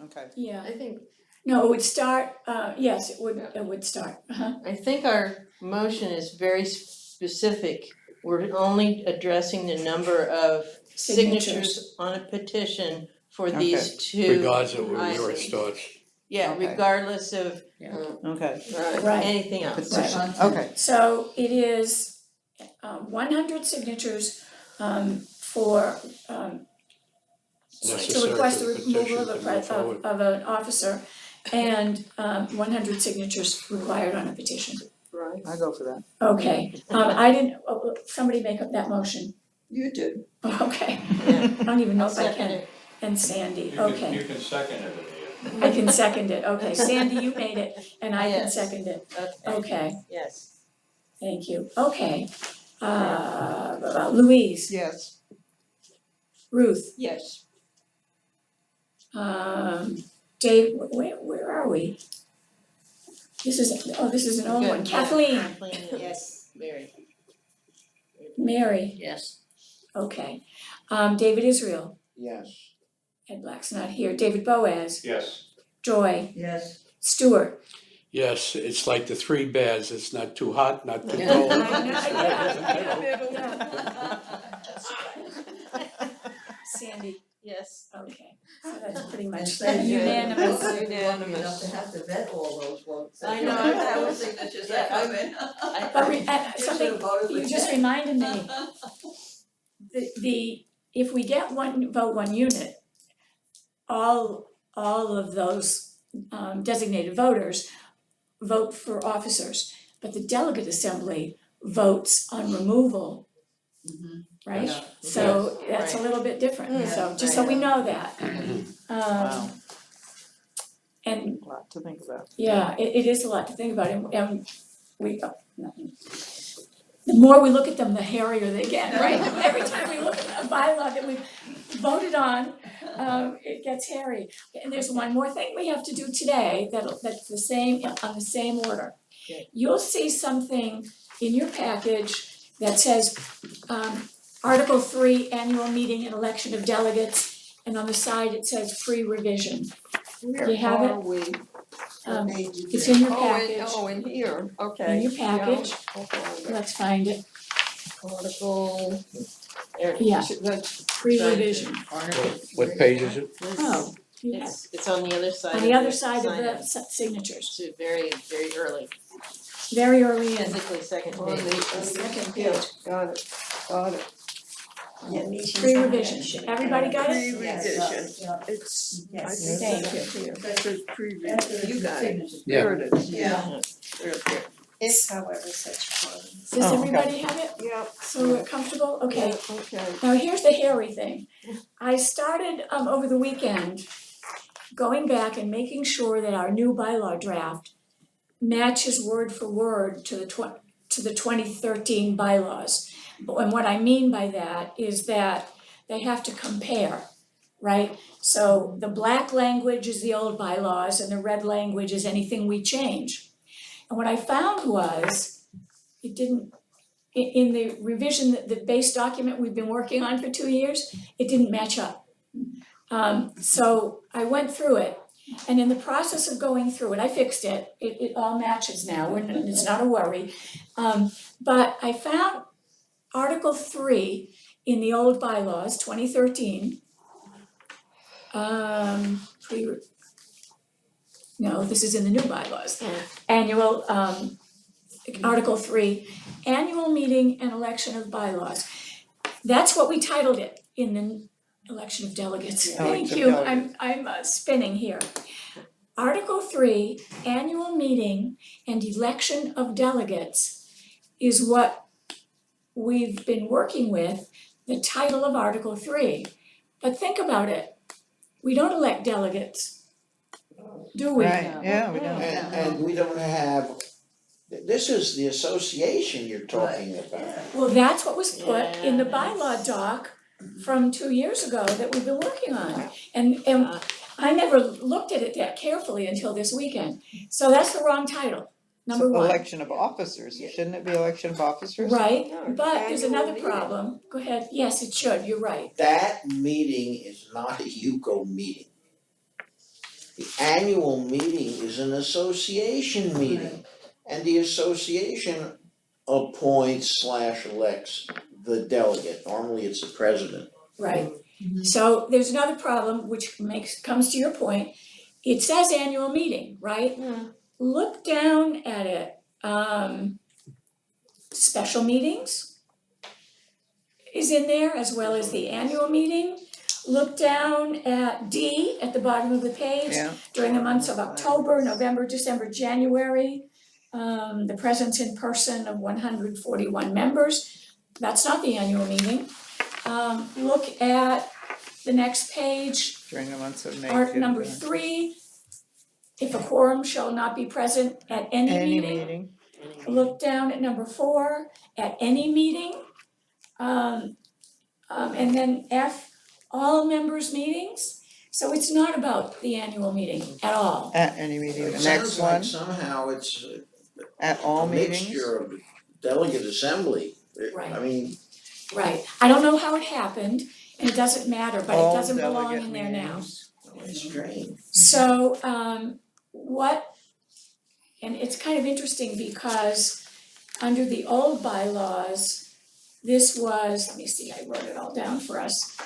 okay. Yeah, I think, no, it would start, yes, it would start, I think our motion is very specific. We're only addressing the number of signatures on a petition for these two Regardless of where it items. starts. Yeah, Okay. regardless of Okay, Right. anything else. petition, okay, So it is 100 signatures for to Necessary request the for the removal of petition to move forward. of an officer and 100 signatures required on a petition. Right. I go for that. Okay, I didn't, somebody make up that motion. You did. Okay, Yeah. I don't even know I'll if I second can. it. And Sandy, You can, okay, you can second it, Anita. I can second it, okay, Sandy, you made it and I can Yes. second it, Okay, okay, yes. thank you, okay. Louise, Yes, Ruth, Yes. Dave, where are we? This is an old one, Kathleen, Yes. Mary. Mary, Yes. okay. David Israel, Yes. Ed Black's not here, David Boaz, Yes, Joy, Yes. Stuart. Yes, it's like the three bears, it's not too hot, not too Yeah. cold. Sandy, Yes. okay, so that's pretty much Thank you. unanimous. We're lucky enough to have to vet all those votes. I know, that was- signatures that come in. But You something, should've voted you with just that. reminded me, if we get one vote, one unit, all of those designated voters vote for officers, but the delegate assembly votes on removal, right? Yeah. So Yes, that's a right. little bit different, so Yeah, just so we right. know that. wow, And a lot to think about. yeah, it is a lot to think about, and we, the more we look at them, the hairier they get, right? Every time we look at a bylaw that we've voted on, it gets hairy. And there's one more thing we have to do today that's the same, on the same order. Okay. You'll see something in your package that says, Article 3, annual meeting and election of delegates, and on the side it says pre-revision. Where You have it? are we? It's in your package, in here, okay. in your package, Yeah, okay. let's find it, Article, there, Yeah. that's pre-revision. What page is it? Oh, you have, It's on the other side on of the other side of sign the in. signatures, It's very, very early, very early in. physically second On page. the Second yeah, page. got it. Yeah, meetings on Pre-revision, election. everybody got it? Pre-revision, it's, I Yes. think Thank that's you. here, that says pre-revision, you got it, Yeah. there it is. Yeah. There, there. If however such qualities. Does Oh, okay. everybody have it? Yeah, So we're comfortable? Okay. okay. Now, here's the hairy thing. I started over the weekend going back and making sure that our new bylaw draft matches word for word to the 2013 bylaws. And what I mean by that is that they have to compare, right? So the black language is the old bylaws and the red language is anything we change. And what I found was, it didn't, in the revision, the base document we've been working on for 2 years, it didn't match up. So I went through it, and in the process of going through it, I fixed it, it all matches now, it's not a worry. But I found Article 3 in the old bylaws, 2013. No, this is in the new bylaws. Annual, Article 3, annual meeting and election of bylaws. That's what we titled it in the election of delegates. Yeah. Thank Election you, of delegates. I'm spinning here. Article 3, annual meeting and election of delegates is what we've been working with, the title of Article 3. But think about it, we don't elect delegates, do we? Right, yeah, we don't. And we don't have, this is the association you're talking about. Well, that's what was put in the Yeah. bylaw doc from 2 years ago that we've been working on. And I never looked at it that carefully until this weekend. So that's the wrong title, number one. Election of officers, shouldn't it be election of officers? Right, No, but there's annual another meeting. problem. Go ahead. Yes, it should, you're right. That meeting is not a UCO meeting. The annual meeting is an association meeting. And the association appoints / elects the delegate, normally it's the president. Right. So there's another problem which comes to your point. It says annual meeting, right? Look down at it. Special meetings is in there as well as the annual meeting. Look down at D at the bottom of the page. Yeah. During the months of October, November, December, January, the presence in person of 141 members. That's not the annual meeting. Look at the next page, During the months of May. art June, number yeah. 3. If a quorum shall not be present at any Any meeting. meeting, Look down at number 4, at any meeting. And then F, all members' meetings. So it's not about the annual meeting at all. at any meeting, the It next sounds like one, somehow it's at all a meetings. mixture of delegate assembly. Right. I mean, Right. I don't know how it happened, and it doesn't matter, but it All doesn't belong delegate in there now. meetings. it's strange. So, and it's kind of interesting because under the old bylaws, this was, let me see, I wrote it all down for us.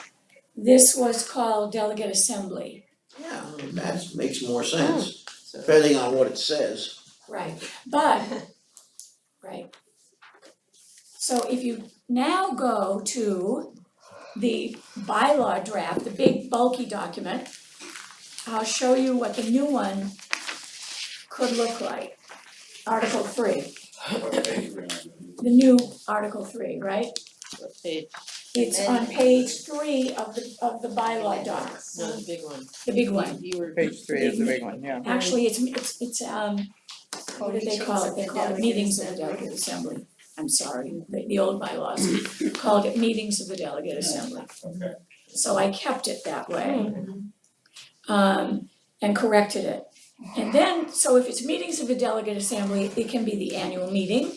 This was called delegate assembly. Yeah, that makes more sense, depending on what it says. Right, but, right. So if you now go to the bylaw draft, the big bulky document, I'll show you what the new one could look like. Article 3, What page we on? the new Article 3, right? What page? It's on page 3 of the bylaw doc, No, the big one. the big one. You were. Page 3 is the big one, yeah. Actually, it's what did they call it? They called it meetings of the delegate assembly. I'm sorry, the old bylaws called it meetings of the delegate assembly. Okay. So I kept it that way. And corrected it. And then, so if it's meetings of the delegate assembly, it can be the annual meeting.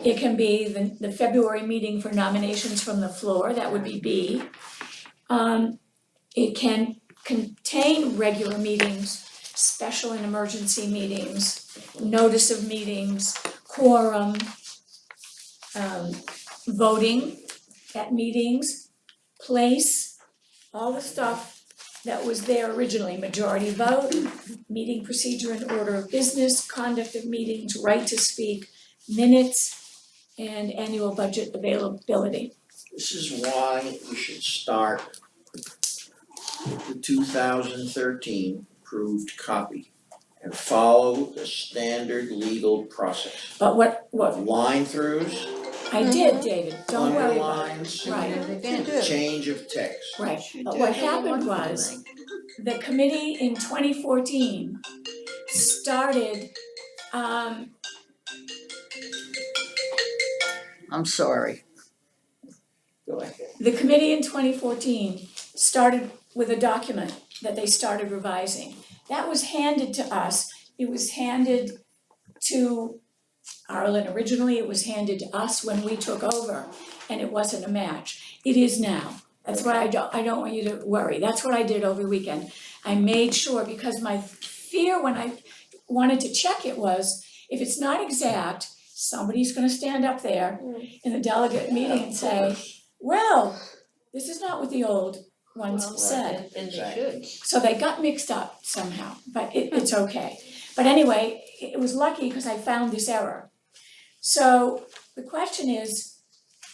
It can be the February meeting for nominations from the floor, that would be B. It can contain regular meetings, special and emergency meetings, notice of meetings, quorum, voting at meetings, place, all the stuff that was there originally, majority vote, meeting procedure and order of business, conduct of meetings, right to speak, minutes, and annual budget availability. This is why we should start with the 2013 approved copy and follow the standard legal process But what of line throughs, I did, David, don't worry about it, underlines, right, change of text. right. But what happened was, the committee in 2014 started, I'm sorry. Go ahead. the committee in 2014 started with a document that they started revising. That was handed to us, it was handed to Arlen originally, it was handed to us when we took over, and it wasn't a match. It is now. That's why I don't want you to worry, that's what I did over the weekend. I made sure, because my fear when I wanted to check it was, if it's not exact, somebody's gonna stand up there in the delegate meeting and say, well, this is not what the old ones said. And they should. So they got mixed up somehow, but it's okay. But anyway, it was lucky because I found this error. So the question is,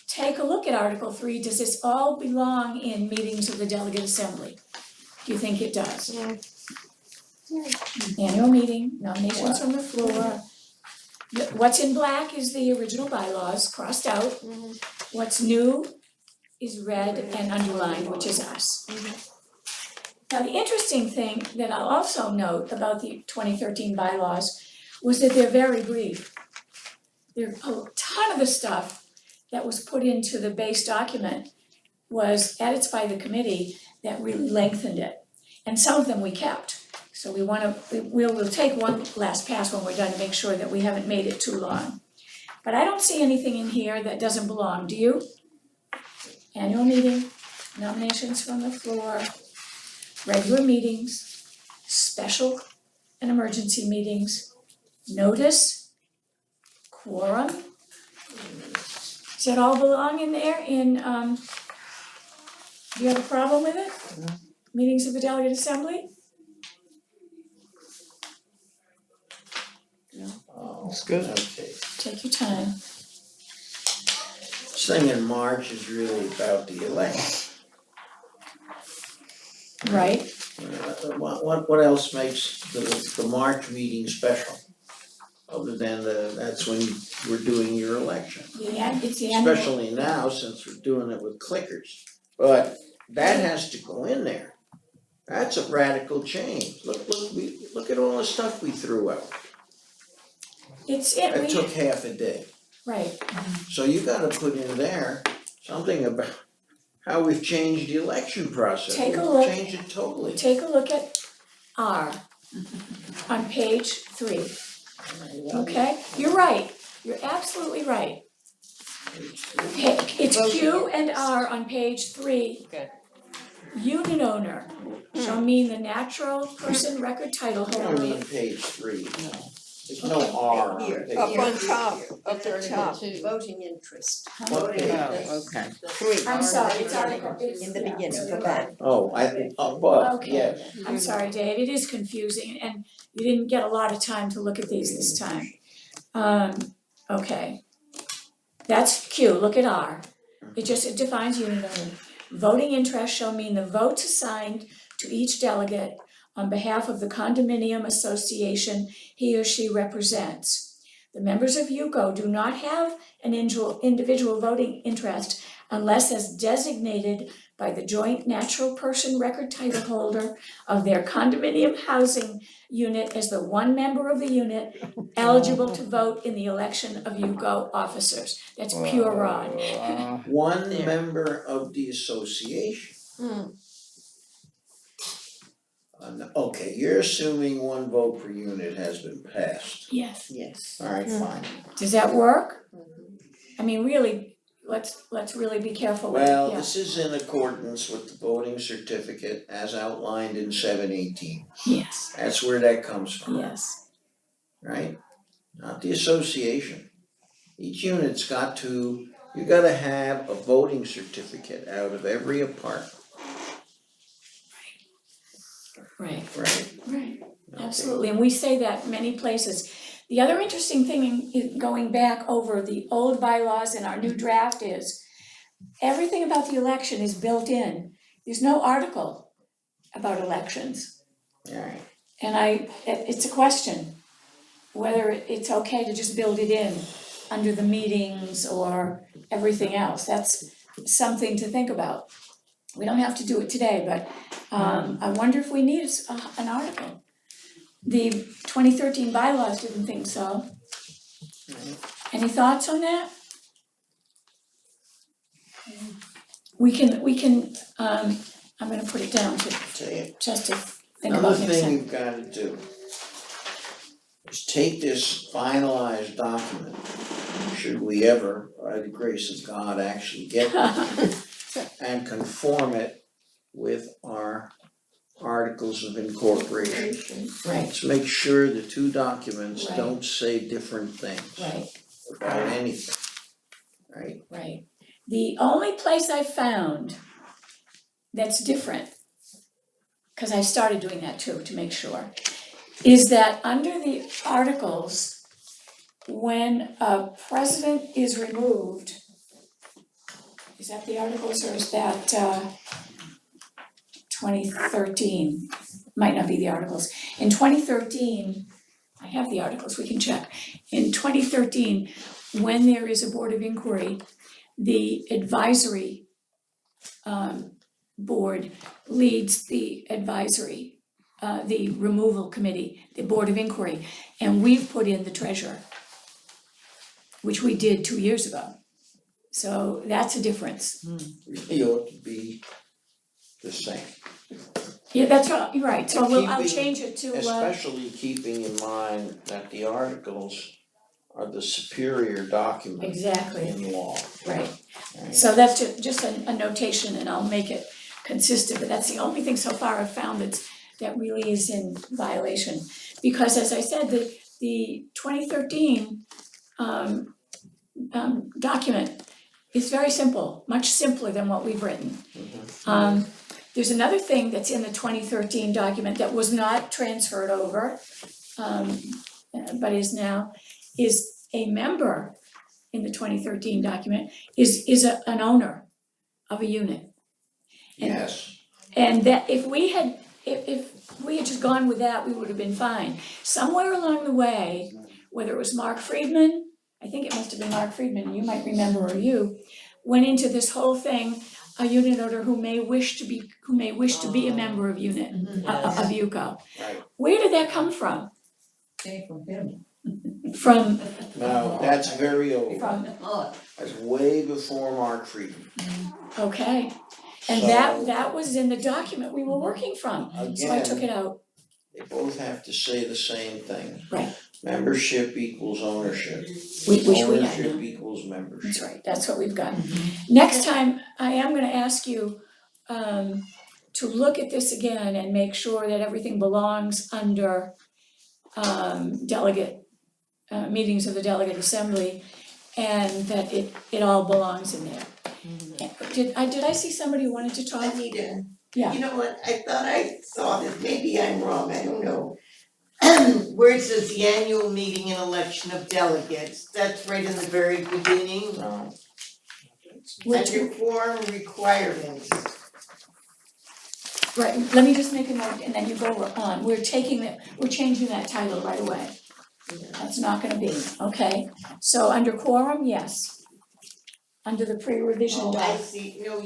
take a look at Article 3, does this all belong in meetings of the delegate assembly? Do you think it does? Annual meeting, nominations from the floor. What's in black is the original bylaws crossed out. What's new is red and underlined, which is us. Now, the interesting thing that I'll also note about the 2013 bylaws was that they're very brief. There a ton of the stuff that was put into the base document was edits by the committee that really lengthened it. And some of them we kept. So we'll take one last pass when we're done to make sure that we haven't made it too long. But I don't see anything in here that doesn't belong, do you? Annual meeting, nominations from the floor, regular meetings, special and emergency meetings, notice, quorum. Does that all belong in there do you have a problem with it? Meetings of the delegate assembly? That's good. Okay. Take your time. This thing in March is really about the election. Right, What else makes the March meeting special? Other than that's when we're doing your election. it's the annual. Especially now, since we're doing it with clickers. But that has to go in there. That's a radical change. Look at all the stuff we threw out. It took half a day. Right, So you gotta put in there something about how we've changed the election process. Take a look. We've changed it totally. take a look at R on page 3, okay? You're right, you're absolutely right. It's Q and R on page 3. Okay. Unit owner shall mean the natural person record title I don't holder. mean page 3. There's no R on Here, page. Up on here, top, here. up the top. Voting interest, What page? Okay. three. I'm sorry, it's article, In the beginning, go back. Oh, above, Okay. yes. I'm sorry, Dave, it is confusing and you didn't get a lot of time to look at these this time. Okay. That's Q, look at R. It defines unit owner. Voting interest shall mean the votes assigned to each delegate on behalf of the condominium association he or she represents. The members of UCO do not have an individual voting interest unless as designated by the joint natural person record title holder of their condominium housing unit as the one member of the unit eligible to vote in the election of UCO officers. That's pure rod. One member of the association. Okay, you're assuming one vote per unit has been passed. Yes. Yes. Alright, fine. Does that work? I mean, really, let's really be careful with it, Well, yeah. this is in accordance with the voting certificate as outlined in 718. Yes, That's where that comes from, yes, right? Not the association. Each unit's got to, you gotta have a voting certificate out of every apartment, right. right? Right, Okay. absolutely, and we say that many places. The other interesting thing in going back over the old bylaws and our new draft is everything about the election is built in. There's no article about elections. Alright, It's a question, whether it's okay to just build it in under the meetings or everything else. That's something to think about. We don't have to do it today, but I wonder if we need an article. The 2013 bylaws didn't think so. Any thoughts on that? We can, I'm gonna put it down to, tell you. just to think Another about next thing time. you've gotta do is take this finalized document, should we ever, by the grace of God, actually get it, and conform it with our articles of incorporation. Right, Let's make sure the two documents Right. don't say different things right, about anything, right? right. The only place I found that's different, cause I started doing that too, to make sure, is that under the articles, when a president is removed, is that the articles or is that 2013? Might not be the articles. In 2013, I have the articles, we can check. In 2013, when there is a board of inquiry, the advisory board leads the advisory, the removal committee, the board of inquiry, and we've put in the treasurer, which we did 2 years ago. So that's a difference. Really ought to be the same, Yeah, that's right, you're right, so I'll Keeping- change it to especially keeping in mind that the articles are the superior document exactly, in law, right. right? So that's just a notation and I'll make it consistent, but that's the only thing so far I've found that really is in violation. Because as I said, the 2013 document is very simple, much simpler than what we've written. There's another thing that's in the 2013 document that was not transferred over, but is now, is a member in the 2013 document is an owner of a unit. Yes, And that if we had just gone with that, we would have been fine. Somewhere along the way, whether it was Mark Friedman, I think it must have been Mark Friedman, you might remember, or you, went into this whole thing, a unit owner who may wish to be a member of unit, of UCO. right, Where did that come from? Came from him. From, now, that's very old, Oh, that's way before Mark Friedman. okay, and So, that was in the document we were working from, so I took it out. they both have to say the same thing. Right. Membership equals ownership. Which we had Ownership now. equals membership. That's right, that's what we've got. Next time, I am gonna ask you to look at this again and make sure that everything belongs under delegate, meetings of the delegate assembly, and that it all belongs in there. Did I see somebody who wanted to talk? Anita, Yeah. you know what, I thought I saw this, maybe I'm wrong, I don't know. Where it says the annual meeting and election of delegates, that's right in the very beginning, No, under form requirements. Right, let me just make a note and then you go on, we're changing that title right away. That's not gonna be, okay, so under quorum, yes. Under the pre-revision Oh, doc. I see, no,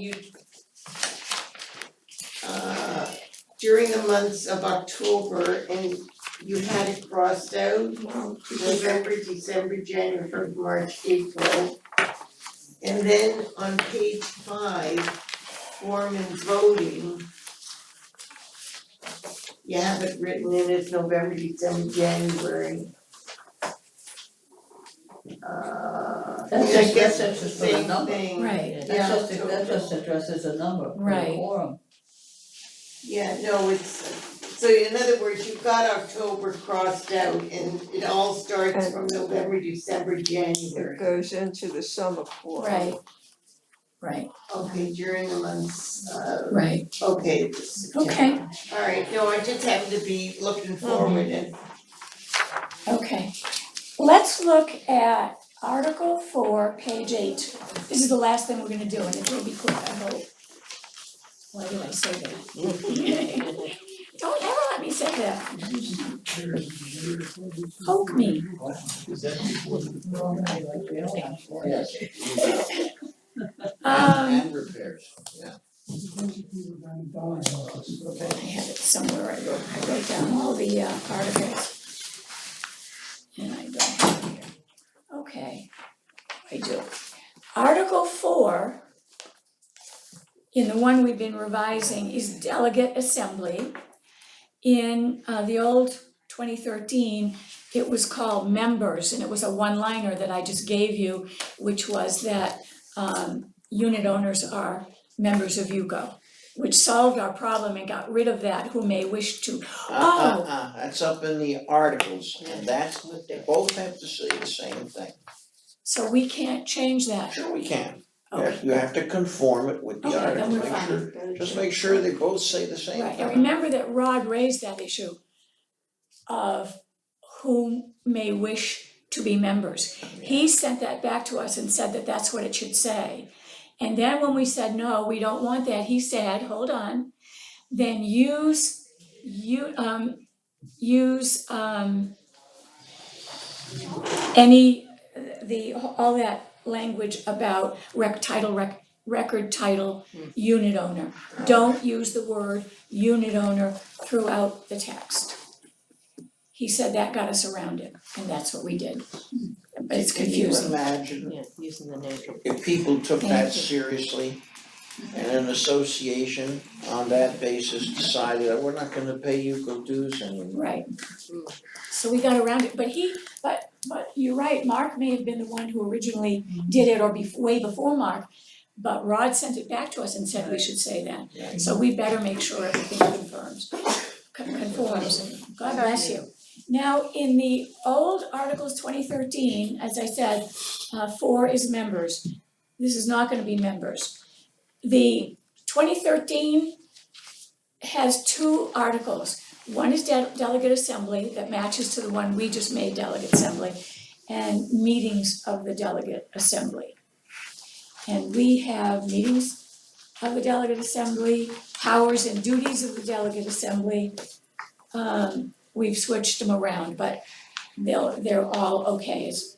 during the months of October, and you had it crossed out, November, December, January, February, March, April. And then on page 5, form and voting, you have it written in as November, December, January. That's I just, guess that's it's just the for the same number. thing. Right. That's that just addresses a number for the Right. quorum. Yeah, no, so in other words, you've got October crossed out and it all starts And- from November, December, It January. goes into the summer quorum. Right, Okay, during the months, right, okay, this September. okay, Alright, no, I just happen to be looking forward and okay. Let's look at Article 4, page 8. This is the last thing we're gonna do, and it will be quick, I hope. Why did I say that? Don't ever let me say that. Poke me. And repairs, yeah. I have it somewhere, I wrote down all the articles. And I don't have it here. Okay, I do. Article 4, in the one we've been revising, is delegate assembly. In the old 2013, it was called members, and it was a one-liner that I just gave you, which was that unit owners are members of UCO, which solved our problem and got rid of that who may wish to. Oh, That's up in the articles, and that's, they both have to say the same thing. so we can't change that. Sure we can. Okay. You have to conform it with the Okay, then articles, we're make fine. sure, just make sure they both say the same Right, thing. and remember that Rod raised that issue of who may wish to be members. He sent that back to us and said that that's what it should say. And then when we said, no, we don't want that, he said, hold on, then use any, all that language about record title, unit owner. Don't use the word unit owner throughout the text. He said that got us around it, and that's what we did. But it's confusing. Can you imagine Yeah, using the name. if people took Thank that you. seriously and an association on that basis decided that we're not gonna pay UCO dues anymore? Right. So we got around it, but you're right, Mark may have been the one who originally did it, or way before Mark. But Rod sent it back to us and said we should say that. Yeah. So we better make sure everything conforms. God bless you. Now, in the old Articles 2013, as I said, 4 is members. This is not gonna be members. The 2013 has 2 articles. One is delegate assembly that matches to the one we just made delegate assembly, and meetings of the delegate assembly. And we have meetings of the delegate assembly, powers and duties of the delegate assembly. We've switched them around, but they're all okay as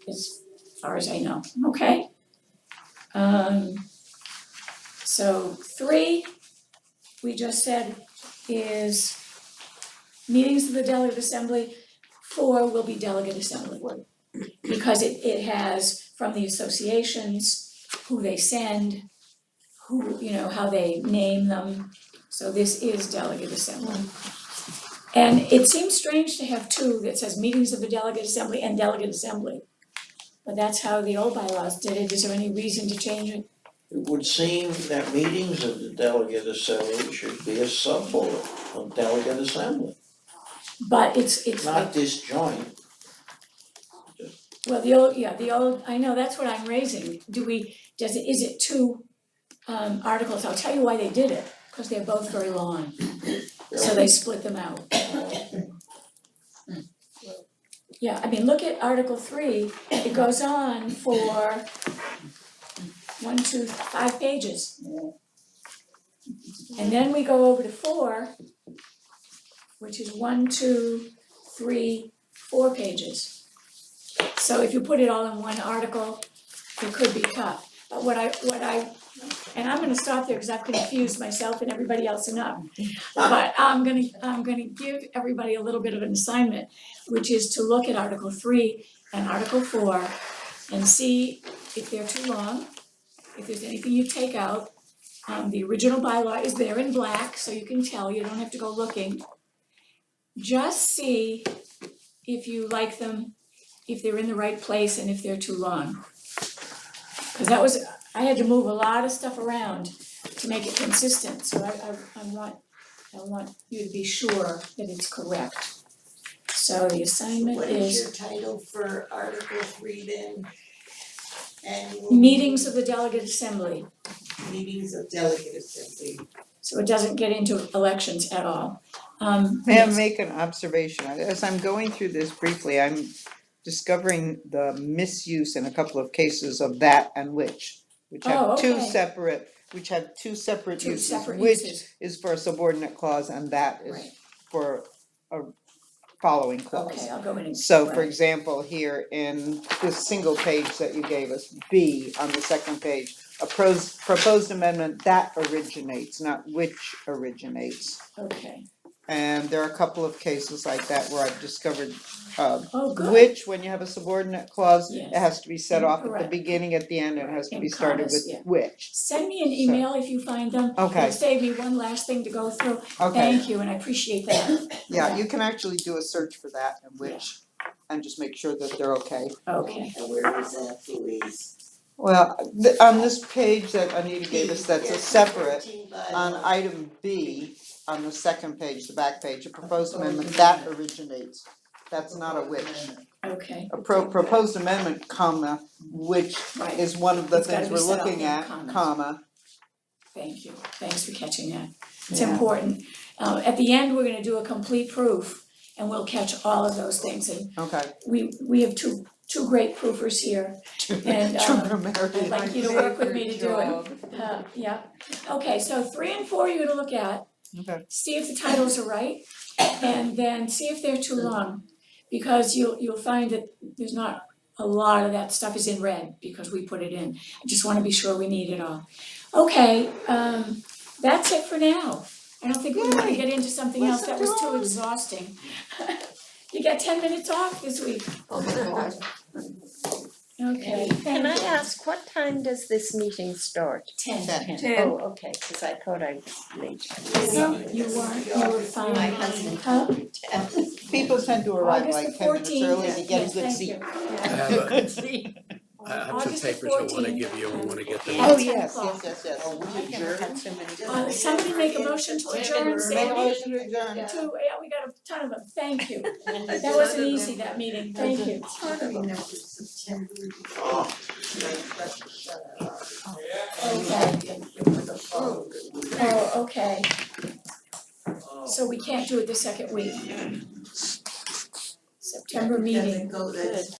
far as I know, okay? So 3, we just said is meetings of the delegate assembly. 4 will be delegate assembly. Because it has from the associations, who they send, who, how they name them. So this is delegate assembly. And it seems strange to have 2 that says meetings of the delegate assembly and delegate assembly. But that's how the old bylaws did it. Is there any reason to change it? It would seem that meetings of the delegate assembly should be a sub-bullet of delegate assembly, But it's not disjoint. well, the old, I know, that's what I'm raising. Is it 2 articles? I'll tell you why they did it, because they're both very long. So they split them out. Yeah, I mean, look at Article 3, it goes on for 5 pages. And then we go over to 4, which is 4 pages. So if you put it all in one article, it could be cut. But and I'm gonna stop there because I've confused myself and everybody else enough. But I'm gonna give everybody a little bit of an assignment, which is to look at Article 3 and Article 4 and see if they're too long, if there's anything you take out. The original bylaw is there in black, so you can tell, you don't have to go looking. Just see if you like them, if they're in the right place and if they're too long. Cause that was, I had to move a lot of stuff around to make it consistent, so I want you to be sure that it's correct. So the assignment What is is your title for Article 3 then? Annual meetings of the delegate assembly, meetings of delegate assembly. so it doesn't get into elections at all. May I yes. make an observation? As I'm going through this briefly, I'm discovering the misuse in a couple of cases of that and which Oh, have two okay. separate, which have two separate Two uses. separate Which uses. is for a subordinate clause and that is Right. for a following clause. Okay, I'll go in and. So for right. example, here in this single page that you gave us, B on the second page, a proposed amendment that originates, not which originates. Okay, And there are a couple of cases like that where I've discovered oh, good. which, when you have a subordinate clause, it Yes. has to be set off at the Correct. beginning, at the end, and it has to In be started commas, with yeah. which. Send me an email if you find them. Okay. It'll save me one last thing to go through. Okay, Thank you, and I appreciate that. yeah, you can actually do a search for that and which, and just make sure that they're okay. Okay, And where is that, Louise? Well, on this page that Anita gave us, that's a Yes, separate, 14 by on law. item B, on the second page, the back page, a proposed amendment that originates. That's not a which. okay. A proposed amendment, comma, which Right, is one of the It's gotta things be we're set off looking in at, commas. comma. thank you. Thanks for catching that. It's Yeah. important. At the end, we're gonna do a complete proof and we'll catch all of those things. And Okay. we have two great proofers here. And, True I'd grammarian. like you to work with me to do it. Yeah, okay, so 3 and 4 you're gonna look at. Okay. See if the titles are right, and then see if they're too long. Because you'll find that there's not, a lot of that stuff is in red, because we put it in. I just wanna be sure we need it all. Okay, that's it for now. I don't think we wanna Yay. get into something else Listen that was to too us. exhausting. You got 10 minutes off this week. Okay, Can I thank you. ask, what time does this meeting start? 10. Oh, okay, cause I thought I was late. No, you weren't, you were fine. My husband Huh? told me to. People tend to arrive August like the 10 minutes 14th, early to get a yes, good thank seat. you. I have some August the papers I wanna 14th. give you and wanna get them. At Oh, 10 yes, o'clock. yes. Somebody make a motion to adjourn, Make a Sandy? motion to adjourn. Yeah, we got a ton of them, thank you. That wasn't easy, that meeting, thank you. Okay. Oh, okay. So we can't do it the second week. September meeting. Doesn't go, that's